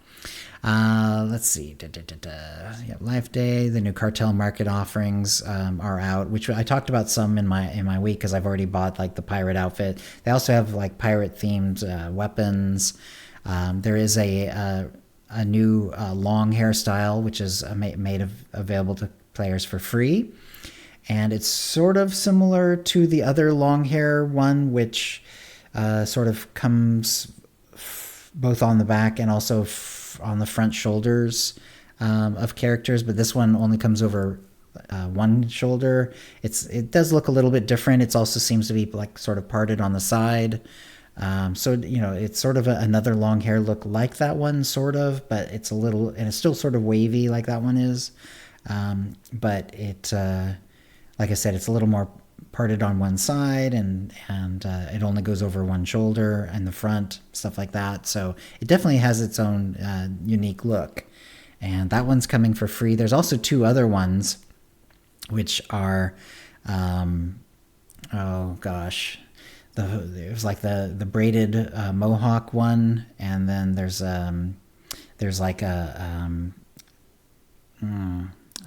Let's see. Yeah, Life Day, the new Cartel Market offerings are out, which I talked about some in my week because I've already bought like the pirate outfit. They also have like pirate themed weapons. There is a new long hairstyle, which is made available to players for free. And it's sort of similar to the other long hair one, which sort of comes both on the back and also on the front shoulders of characters. But this one only comes over one shoulder. It does look a little bit different. It also seems to be like sort of parted on the side. So, it's sort of another long hair look like that one, sort of, but it's still sort of wavy like that one is. But it like I said, it's a little more parted on one side, and it only goes over one shoulder and the front, stuff like that. So it definitely has its own unique look. And that one's coming for free. There's also 2 other ones, which are, oh gosh, there's like the braided mohawk one, and then there's like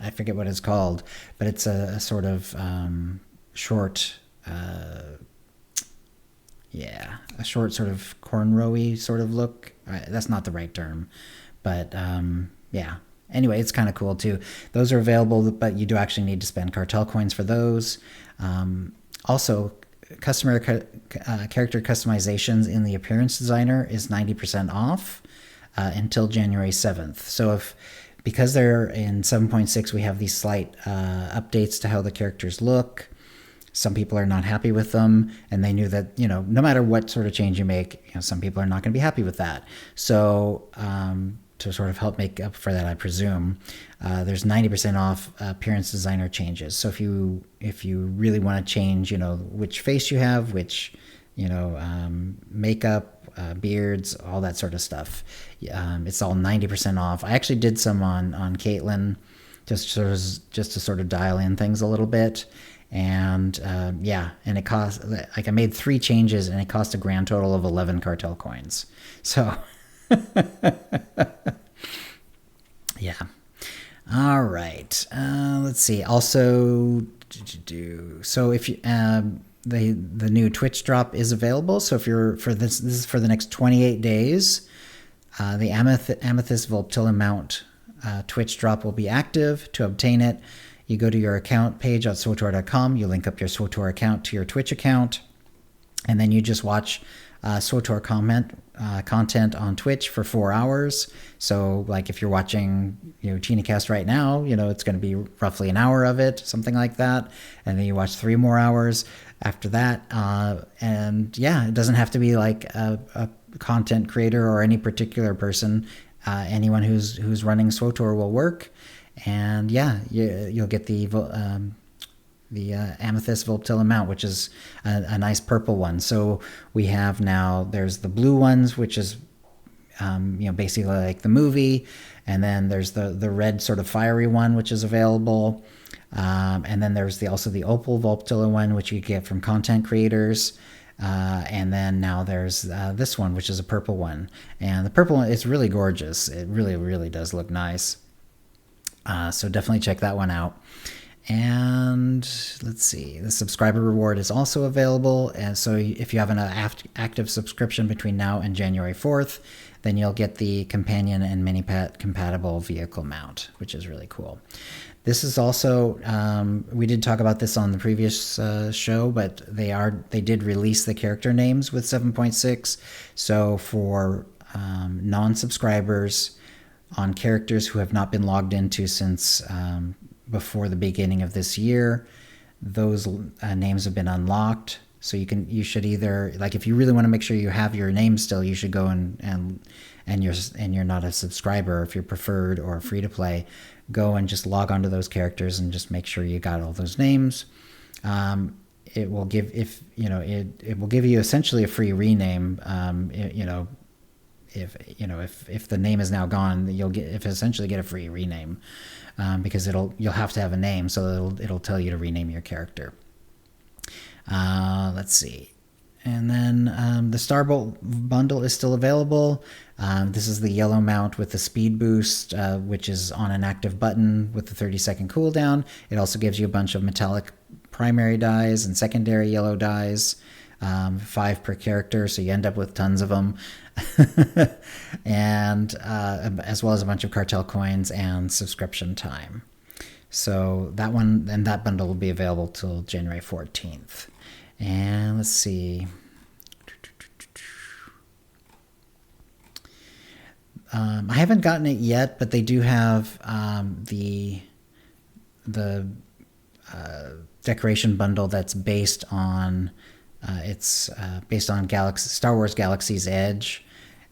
I forget what it's called, but it's a sort of short, a short sort of cornrowy sort of look. That's not the right term, but yeah. Anyway, it's kind of cool too. Those are available, but you do actually need to spend cartel coins for those. Also, customer character customizations in the appearance designer is 90% off until January 7th. So because they're in 7.6, we have these slight updates to how the characters look. Some people are not happy with them, and they knew that, no matter what sort of change you make, some people are not going to be happy with that. So to sort of help make up for that, I presume, there's 90% off appearance designer changes. So if you really want to change, which face you have, which, makeup, beards, all that sort of stuff, it's all 90% off. I actually did some on Caitlin, just to sort of dial in things a little bit. And and it cost, like, I made 3 changes, and it cost a grand total of 11 cartel coins. So yeah. All right. Let's see. Also, so if you the new Twitch drop is available. So if you're this is for the next 28 days. The Amethyst Volptilla Mount Twitch drop will be active. To obtain it, you go to your account page at SWTOR.com. You link up your SWTOR account to your Twitch account, and then you just watch SWTOR content on Twitch for 4 hours. So, like, if you're watching, OotiniCast right now, it's going to be roughly an hour of it, something like that. And then you watch 3 more hours after that. And yeah, it doesn't have to be like a content creator or any particular person. Anyone who's running SWTOR will work. And yeah, you'll get the Amethyst Volptilla Mount, which is a nice purple one. So we have now, there's the blue ones, which is basically like the movie, and then there's the red sort of fiery one, which is available, and then there's also the opal Volptilla one, which you get from content creators, and then now there's this one, which is a purple one, and the purple one, it's really gorgeous. It really, really does look nice. So definitely check that one out. And let's see, the subscriber reward is also available. And so if you have an active subscription between now and January 4th, then you'll get the companion and mini pet compatible vehicle mount, which is really cool. This is also, we did talk about this on the previous show, but they did release the character names with 7.6. So for non-subscribers on characters who have not been logged into since before the beginning of this year, those names have been unlocked. So you should either, like, if you really want to make sure you have your name still, you should go and you're not a subscriber, if you're preferred or free to play, go and just log onto those characters and just make sure you got all those names. It will give, it will give you essentially a free rename. If the name is now gone, you'll essentially get a free rename, because you'll have to have a name, so it'll tell you to rename your character. Let's see, and then the Starbolt bundle is still available. This is the yellow mount with the speed boost, which is on an active button with the 30-second cooldown. It also gives you a bunch of metallic primary dyes and secondary yellow dyes. 5 per character, so you end up with tons of them. And as well as a bunch of cartel coins and subscription time. So that one and that bundle will be available till January 14th. And let's see. I haven't gotten it yet, but they do have the decoration bundle that's based on Star Wars Galaxy's Edge.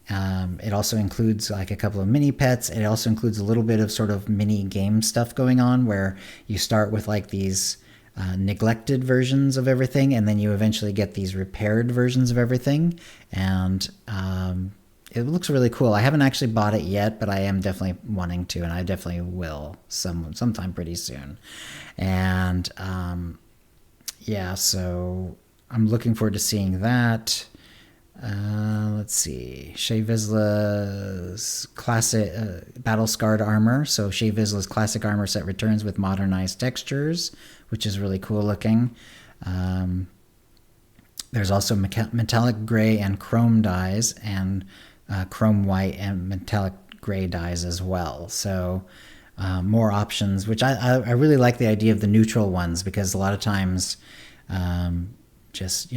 It also includes like a couple of mini pets. It also includes a little bit of sort of mini game stuff going on, where you start with like these neglected versions of everything, and then you eventually get these repaired versions of everything, and it looks really cool. I haven't actually bought it yet, but I am definitely wanting to, and I definitely will sometime pretty soon. And yeah, so I'm looking forward to seeing that. Let's see, Shea Vizsla's classic battle-scarred armor. So Shea Vizsla's classic armor set returns with modernized textures, which is really cool looking. There's also metallic gray and chrome dyes, and chrome white and metallic gray dyes as well. So more options, which I really like the idea of the neutral ones, because a lot of times just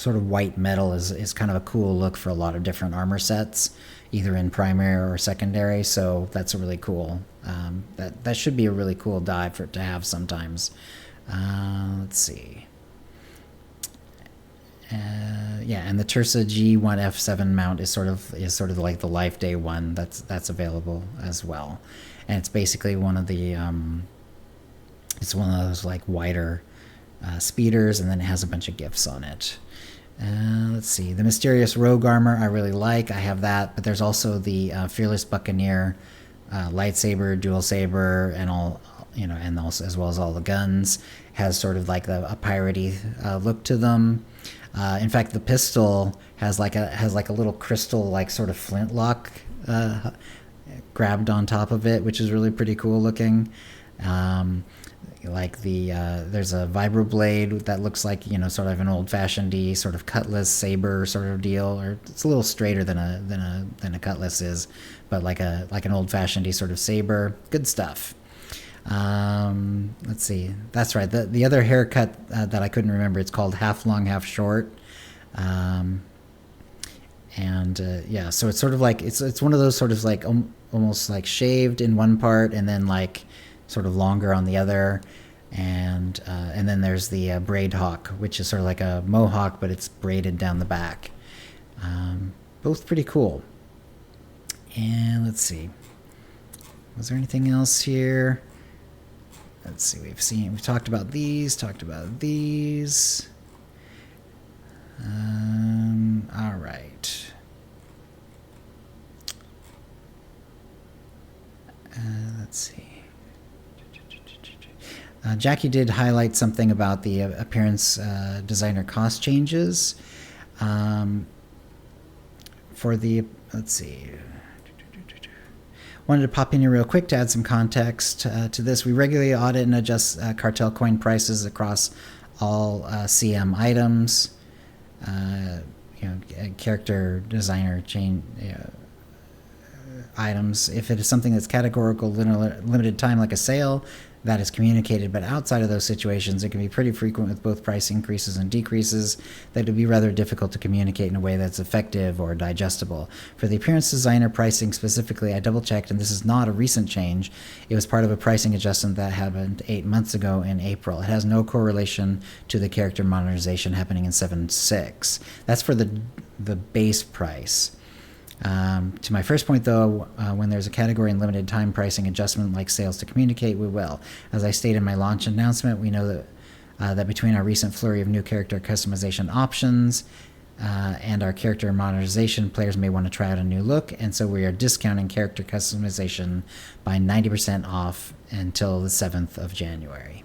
sort of white metal is kind of a cool look for a lot of different armor sets, either in primary or secondary. So that's a really cool, that should be a really cool dye for it to have sometimes. Let's see. Yeah, and the Tursa G1F7 mount is sort of like the Life Day one that's available as well, and it's basically one of the it's one of those like wider speeders, and then it has a bunch of gifts on it. Let's see, the Mysterious Rogue armor I really like. I have that, but there's also the Fearless Buccaneer lightsaber, dual saber, and all, and also as well as all the guns. Has sort of like a piratey look to them. In fact, the pistol has like a little crystal like sort of flintlock grabbed on top of it, which is really pretty cool looking. Like there's a vibroblade that looks like sort of an old-fashioned sort of cutlass saber sort of deal, or it's a little straighter than a cutlass is, but like an old-fashioned sort of saber. Good stuff. Let's see. That's right. The other haircut that I couldn't remember, it's called half long, half short. Yeah, so it's sort of like it's one of those sort of like almost like shaved in one part and then like sort of longer on the other. And then there's the braid hawk, which is sort of like a mohawk, but it's braided down the back. Both pretty cool. And let's see. Was there anything else here? Let's see, we've talked about these. All right. Let's see. Jackie did highlight something about the appearance designer cost changes. For the, let's see. Wanted to pop in here real quick to add some context to this. We regularly audit and adjust cartel coin prices across all CM items. Character designer chain items. If it is something that's categorical, limited time, like a sale, that is communicated, but outside of those situations, it can be pretty frequent with both price increases and decreases that would be rather difficult to communicate in a way that's effective or digestible. For the appearance designer pricing specifically, I double-checked, and this is not a recent change. It was part of a pricing adjustment that happened 8 months ago in April. It has no correlation to the character modernization happening in 7.6. That's for the base price. To my first point, though, when there's a category and limited time pricing adjustment like sales to communicate, we will. As I stated in my launch announcement, we know that between our recent flurry of new character customization options and our character modernization, players may want to try out a new look, and so we are discounting character customization by 90% off until the 7th of January.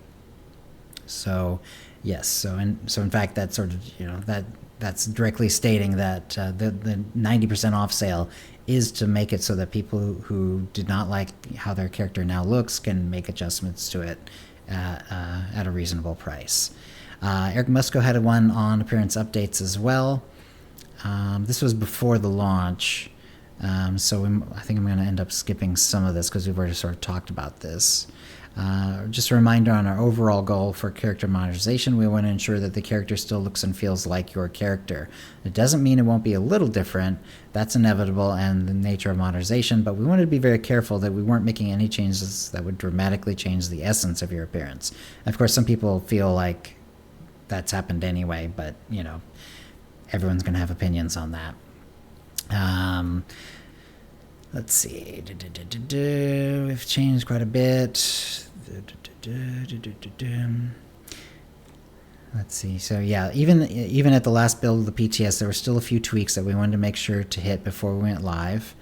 So, yes. So in fact, that sort of, that's directly stating that the 90% off sale is to make it so that people who did not like how their character now looks can make adjustments to it at a reasonable price. Eric Musco had one on appearance updates as well. This was before the launch, so I think I'm going to end up skipping some of this because we've already sort of talked about this. Just a reminder on our overall goal for character modernization, we want to ensure that the character still looks and feels like your character. It doesn't mean it won't be a little different. That's inevitable and the nature of modernization, but we wanted to be very careful that we weren't making any changes that would dramatically change the essence of your appearance. Of course, some people feel like that's happened anyway, but, everyone's going to have opinions on that. Let's see. We've changed quite a bit. Let's see. So yeah, even at the last build of the PTS, there were still a few tweaks that we wanted to make sure to hit before we went live.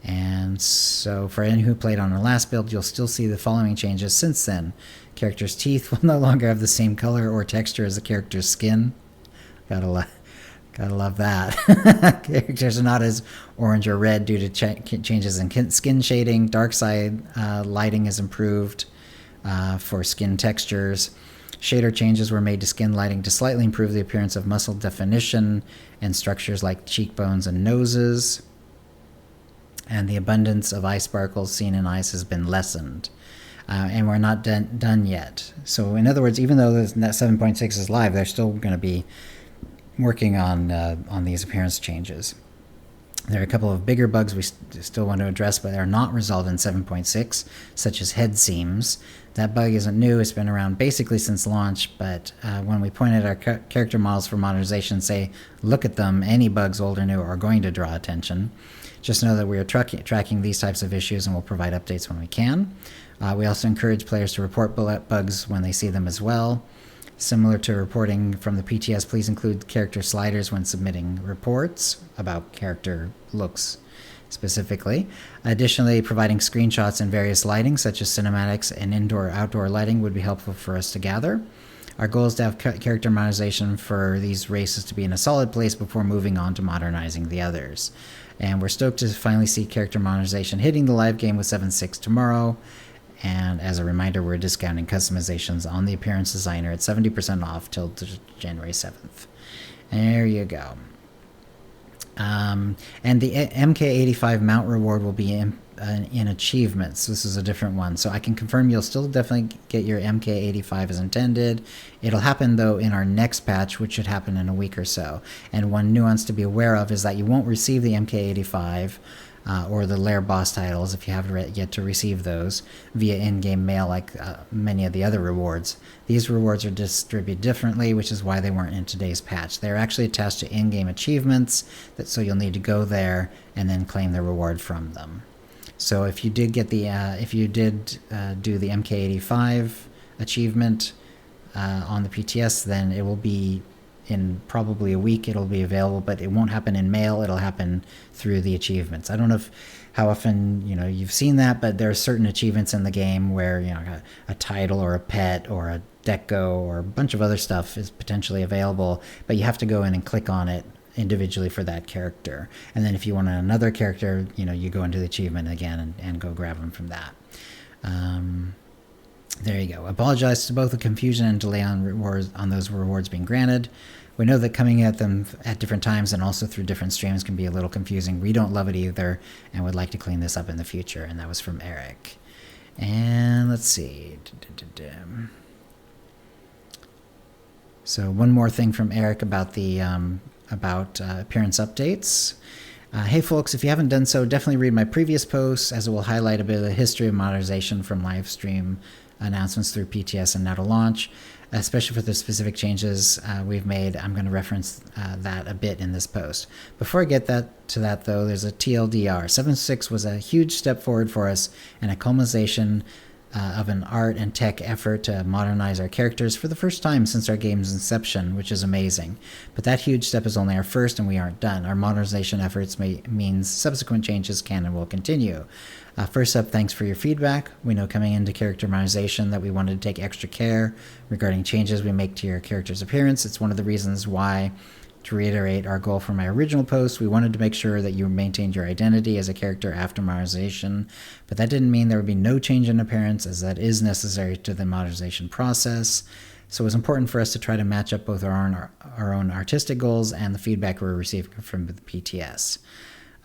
And so for anyone who played on our last build, you'll still see the following changes since then. Character's teeth will no longer have the same color or texture as the character's skin. Gotta love that. Characters are not as orange or red due to changes in skin shading. Dark side lighting is improved for skin textures. Shader changes were made to skin lighting to slightly improve the appearance of muscle definition and structures like cheekbones and noses. And the abundance of eye sparkles seen in eyes has been lessened. And we're not done yet. So in other words, even though that 7.6 is live, they're still going to be working on these appearance changes. There are a couple of bigger bugs we still want to address, but they're not resolved in 7.6, such as head seams. That bug isn't new. It's been around basically since launch, but when we point at our character models for modernization, say, look at them, any bugs, old or new, are going to draw attention. Just know that we are tracking these types of issues and we'll provide updates when we can. We also encourage players to report bugs when they see them as well. Similar to reporting from the PTS, please include character sliders when submitting reports about character looks specifically. Additionally, providing screenshots in various lighting, such as cinematics and indoor-outdoor lighting, would be helpful for us to gather. Our goal is to have character modernization for these races to be in a solid place before moving on to modernizing the others. And we're stoked to finally see character modernization hitting the live game with 7.6 tomorrow. And as a reminder, we're discounting customizations on the Appearance Designer at 70% off till January 7th. There you go. And the MK85 mount reward will be in achievements. This is a different one. So I can confirm you'll still definitely get your MK85 as intended. It'll happen, though, in our next patch, which should happen in a week or so. And one nuance to be aware of is that you won't receive the MK85 or the Lair boss titles, if you haven't yet to receive those, via in-game mail like many of the other rewards. These rewards are distributed differently, which is why they weren't in today's patch. They're actually attached to in-game achievements, so you'll need to go there and then claim the reward from them. So if you did get the do the MK85 achievement on the PTS, then it will be in probably a week. It'll be available, but it won't happen in mail. It'll happen through the achievements. I don't know how often you've seen that, but there are certain achievements in the game where a title or a pet or a deco or a bunch of other stuff is potentially available, but you have to go in and click on it individually for that character. And then if you want another character, you go into the achievement again and go grab them from that. There you go. Apologize to both the confusion and delay on those rewards being granted. We know that coming at them at different times and also through different streams can be a little confusing. We don't love it either and would like to clean this up in the future. And that was from Eric. And let's see. So one more thing from Eric about the appearance updates. Hey folks, if you haven't done so, definitely read my previous posts, as it will highlight a bit of the history of modernization from live stream announcements through PTS and now to launch, especially for the specific changes we've made. I'm going to reference that a bit in this post. Before I get to that though, there's a TLDR. 7.6 was a huge step forward for us and a culmination of an art and tech effort to modernize our characters for the first time since our game's inception, which is amazing. But that huge step is only our first, and we aren't done. Our modernization efforts means subsequent changes can and will continue. First up, thanks for your feedback. We know coming into character modernization that we wanted to take extra care regarding changes we make to your character's appearance. It's one of the reasons why, to reiterate our goal from my original post, we wanted to make sure that you maintained your identity as a character after modernization, but that didn't mean there would be no change in appearance, as that is necessary to the modernization process. So it was important for us to try to match up both our own artistic goals and the feedback we were receiving from the PTS.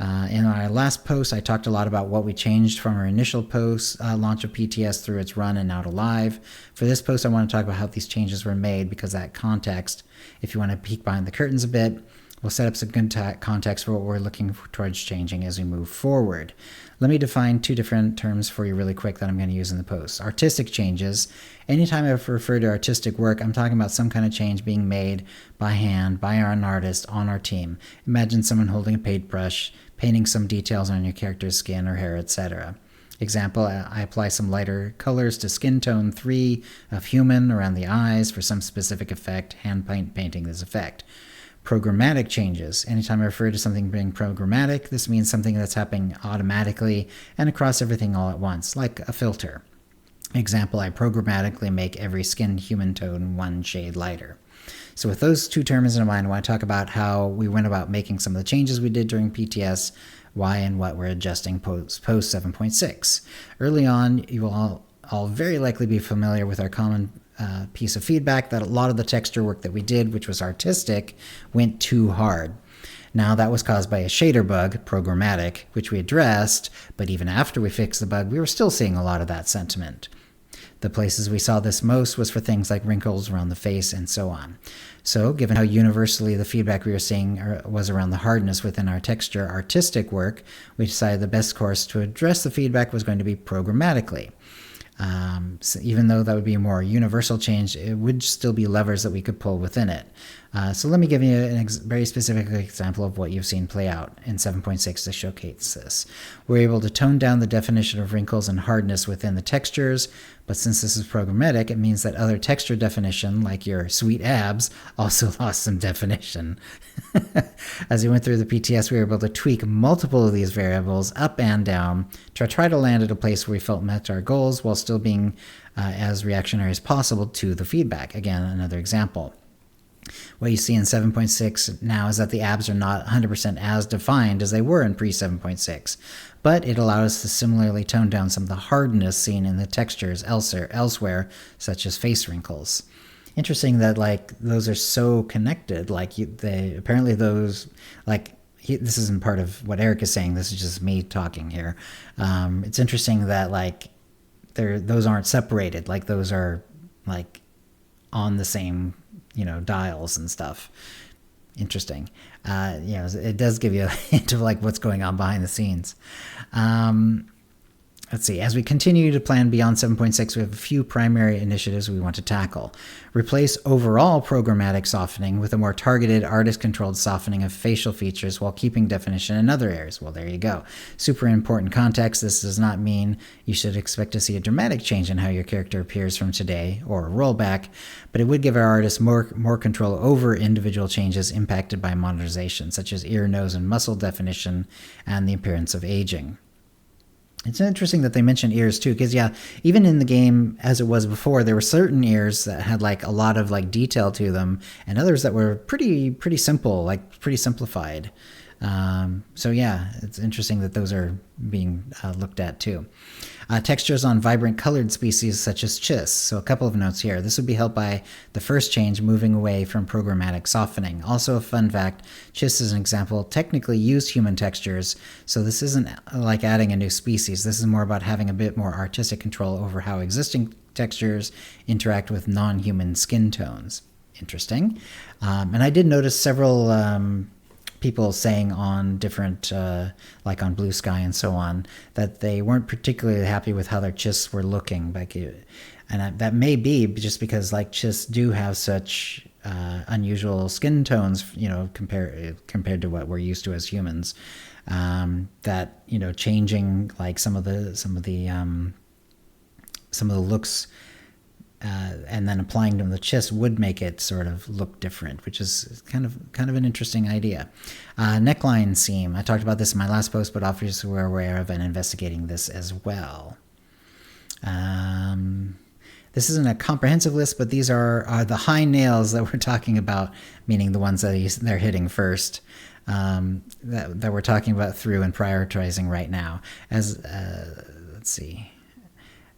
In our last post, I talked a lot about what we changed from our initial post launch of PTS through its run and now to live. For this post, I want to talk about how these changes were made, because that context, if you want to peek behind the curtains a bit, will set up some good context for what we're looking towards changing as we move forward. Let me define two different terms for you really quick that I'm going to use in the post. Artistic changes. Anytime I refer to artistic work, I'm talking about some kind of change being made by hand, by an artist on our team. Imagine someone holding a paintbrush, painting some details on your character's skin or hair, etc. Example, I apply some lighter colors to skin tone 3 of human around the eyes for some specific effect, hand painting this effect. Programmatic changes. Anytime I refer to something being programmatic, this means something that's happening automatically and across everything all at once, like a filter. Example, I programmatically make every skin human tone 1 shade lighter. So with those two terms in mind, I want to talk about how we went about making some of the changes we did during PTS, why and what we're adjusting post 7.6. Early on, you will all very likely be familiar with our common piece of feedback that a lot of the texture work that we did, which was artistic, went too hard. Now, that was caused by a shader bug, programmatic, which we addressed, but even after we fixed the bug, we were still seeing a lot of that sentiment. The places we saw this most was for things like wrinkles around the face and so on. So, given how universally the feedback we were seeing was around the hardness within our texture artistic work, we decided the best course to address the feedback was going to be programmatically. So even though that would be a more universal change, it would still be levers that we could pull within it. So let me give you a very specific example of what you've seen play out in 7.6 to showcase this. We're able to tone down the definition of wrinkles and hardness within the textures, but since this is programmatic, it means that other texture definition, like your sweet abs, also lost some definition. As we went through the PTS, we were able to tweak multiple of these variables up and down to try to land at a place where we felt met our goals while still being as reactionary as possible to the feedback. Again, another example. What you see in 7.6 now is that the abs are not 100% as defined as they were in pre-7.6, but it allowed us to similarly tone down some of the hardness seen in the textures elsewhere, such as face wrinkles. Interesting that those are so connected. This isn't part of what Eric is saying. This is just me talking here. It's interesting that those aren't separated. Those are on the same dials and stuff. Interesting. It does give you a hint of what's going on behind the scenes. Let's see. As we continue to plan beyond 7.6, we have a few primary initiatives we want to tackle. Replace overall programmatic softening with a more targeted, artist-controlled softening of facial features while keeping definition in other areas. Well, there you go. Super important context. This does not mean you should expect to see a dramatic change in how your character appears from today or a rollback, but it would give our artists more control over individual changes impacted by modernization, such as ear, nose, and muscle definition and the appearance of aging. It's interesting that they mentioned ears too, because even in the game as it was before, there were certain ears that had a lot of detail to them, and others that were pretty simple, pretty simplified. It's interesting that those are being looked at too. Textures on vibrant colored species such as Chiss. So a couple of notes here. This would be helped by the first change moving away from programmatic softening. Also a fun fact, Chiss is an example, technically used human textures, so this isn't like adding a new species. This is more about having a bit more artistic control over how existing textures interact with non-human skin tones. Interesting. And I did notice several people saying on different, on Blue Sky and so on, that they weren't particularly happy with how their Chiss were looking. And that may be just because Chiss do have such unusual skin tones, compared to what we're used to as humans, that changing some of the looks. And then applying them to the Chiss would make it sort of look different, which is kind of an interesting idea. Neckline seam. I talked about this in my last post, but obviously we're aware of and investigating this as well. This isn't a comprehensive list, but these are the high nails that we're talking about, meaning the ones that they're hitting first, that we're talking about through and prioritizing right now. Let's see.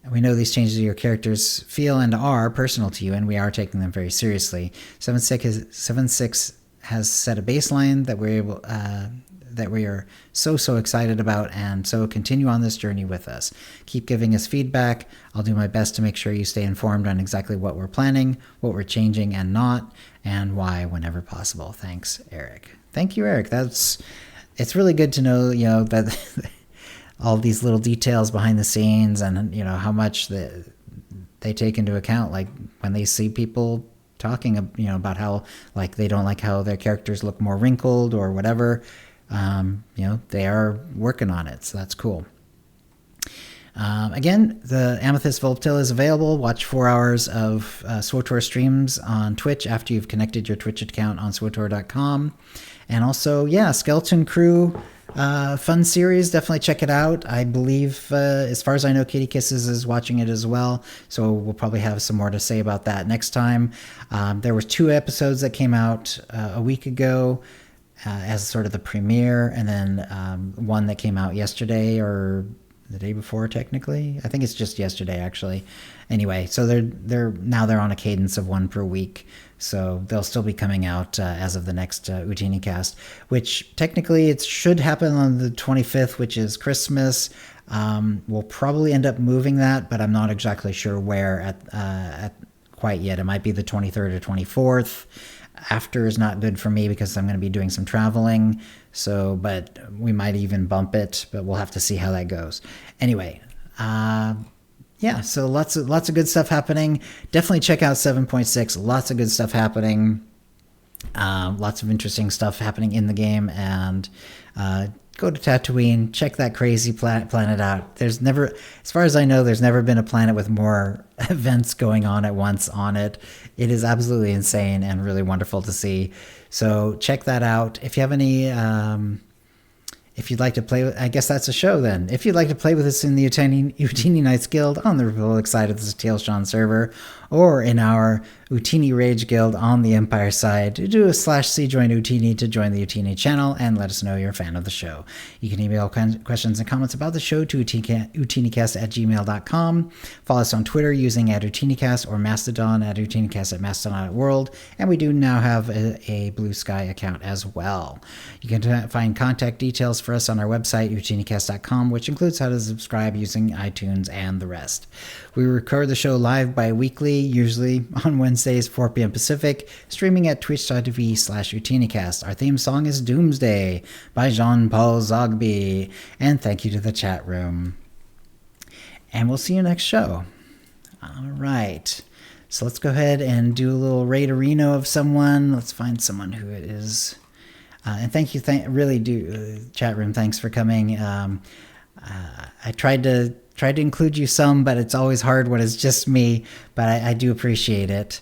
We know these changes to your characters feel and are personal to you, and we are taking them very seriously. 7.6 has set a baseline that we are so excited about, and so continue on this journey with us. Keep giving us feedback. I'll do my best to make sure you stay informed on exactly what we're planning, what we're changing and not, and why whenever possible. Thanks, Eric. Thank you, Eric. It's really good to know, that all these little details behind the scenes, and how much they take into account, when they see people talking about how they don't like how their characters look more wrinkled or whatever. They are working on it, so that's cool. Again, the Amethyst Voluptil is available. Watch 4 hours of SWTOR streams on Twitch after you've connected your Twitch account on SWTOR.com. And also, yeah, Skeleton Crew, fun series. Definitely check it out. I believe, as far as I know, KittyKissz is watching it as well. So we'll probably have some more to say about that next time. There were 2 episodes that came out a week ago as sort of the premiere, and then one that came out yesterday or the day before, technically. I think it's just yesterday, actually. Anyway, so they're on a cadence of 1 per week. So they'll still be coming out as of the next OotiniCast, which technically it should happen on the 25th, which is Christmas. We'll probably end up moving that, but I'm not exactly sure where at quite yet. It might be the 23rd or 24th. After is not good for me because I'm going to be doing some traveling. So, but we might even bump it, but we'll have to see how that goes. Anyway, yeah, so lots of good stuff happening. Definitely check out 7.6. Lots of good stuff happening. Lots of interesting stuff happening in the game, and go to Tatooine, check that crazy planet out. There's never, as far as I know, there's never been a planet with more events going on at once on it. It is absolutely insane and really wonderful to see. So check that out. If you have any, if you'd like to play with, I guess that's a show then. If you'd like to play with us in the Utini Knights Guild on the Republic side of the Tailshawn server, or in our Utini Rage Guild on the Empire side, do a /C join Utini to join the Utini channel and let us know you're a fan of the show. You can email questions and comments about the show to utinicast@gmail.com. Follow us on Twitter using @UtiniCast or Mastodon @UtiniCast@Mastodon.world. And we do now have a Blue Sky account as well. You can find contact details for us on our website, utinicast.com, which includes how to subscribe using iTunes and the rest. We record the show live bi-weekly, usually on Wednesdays, 4 p.m. Pacific, streaming at twitch.tv/UtiniCast. Our theme song is Doomsday by Jean-Paul Zogby. And thank you to the chat room. And we'll see you next show. All right. So let's go ahead and do a little raid-a-reno of someone. Let's find someone who it is. And thank you, really do, chat room, thanks for coming. I tried to include you some, but it's always hard when it's just me, but I do appreciate it.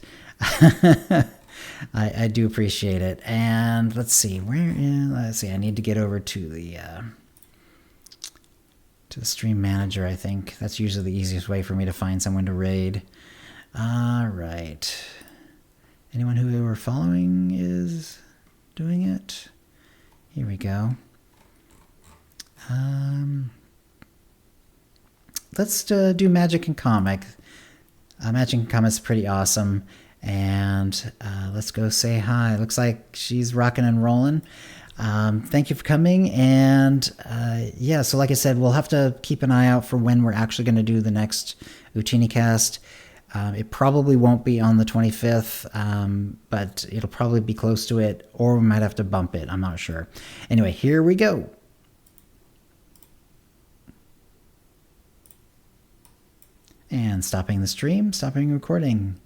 I do appreciate it. And let's see, I need to get over to the stream manager, I think. That's usually the easiest way for me to find someone to raid. All right. Anyone who we're following is doing it. Here we go. Let's do Magic and Comic. Magic and Comic's pretty awesome. And let's go say hi. Looks like she's rocking and rolling. Thank you for coming. And yeah, so like I said, we'll have to keep an eye out for when we're actually going to do the next OotiniCast. It probably won't be on the 25th, but it'll probably be close to it, or we might have to bump it. I'm not sure. Anyway, here we go. And stopping the stream, stopping recording.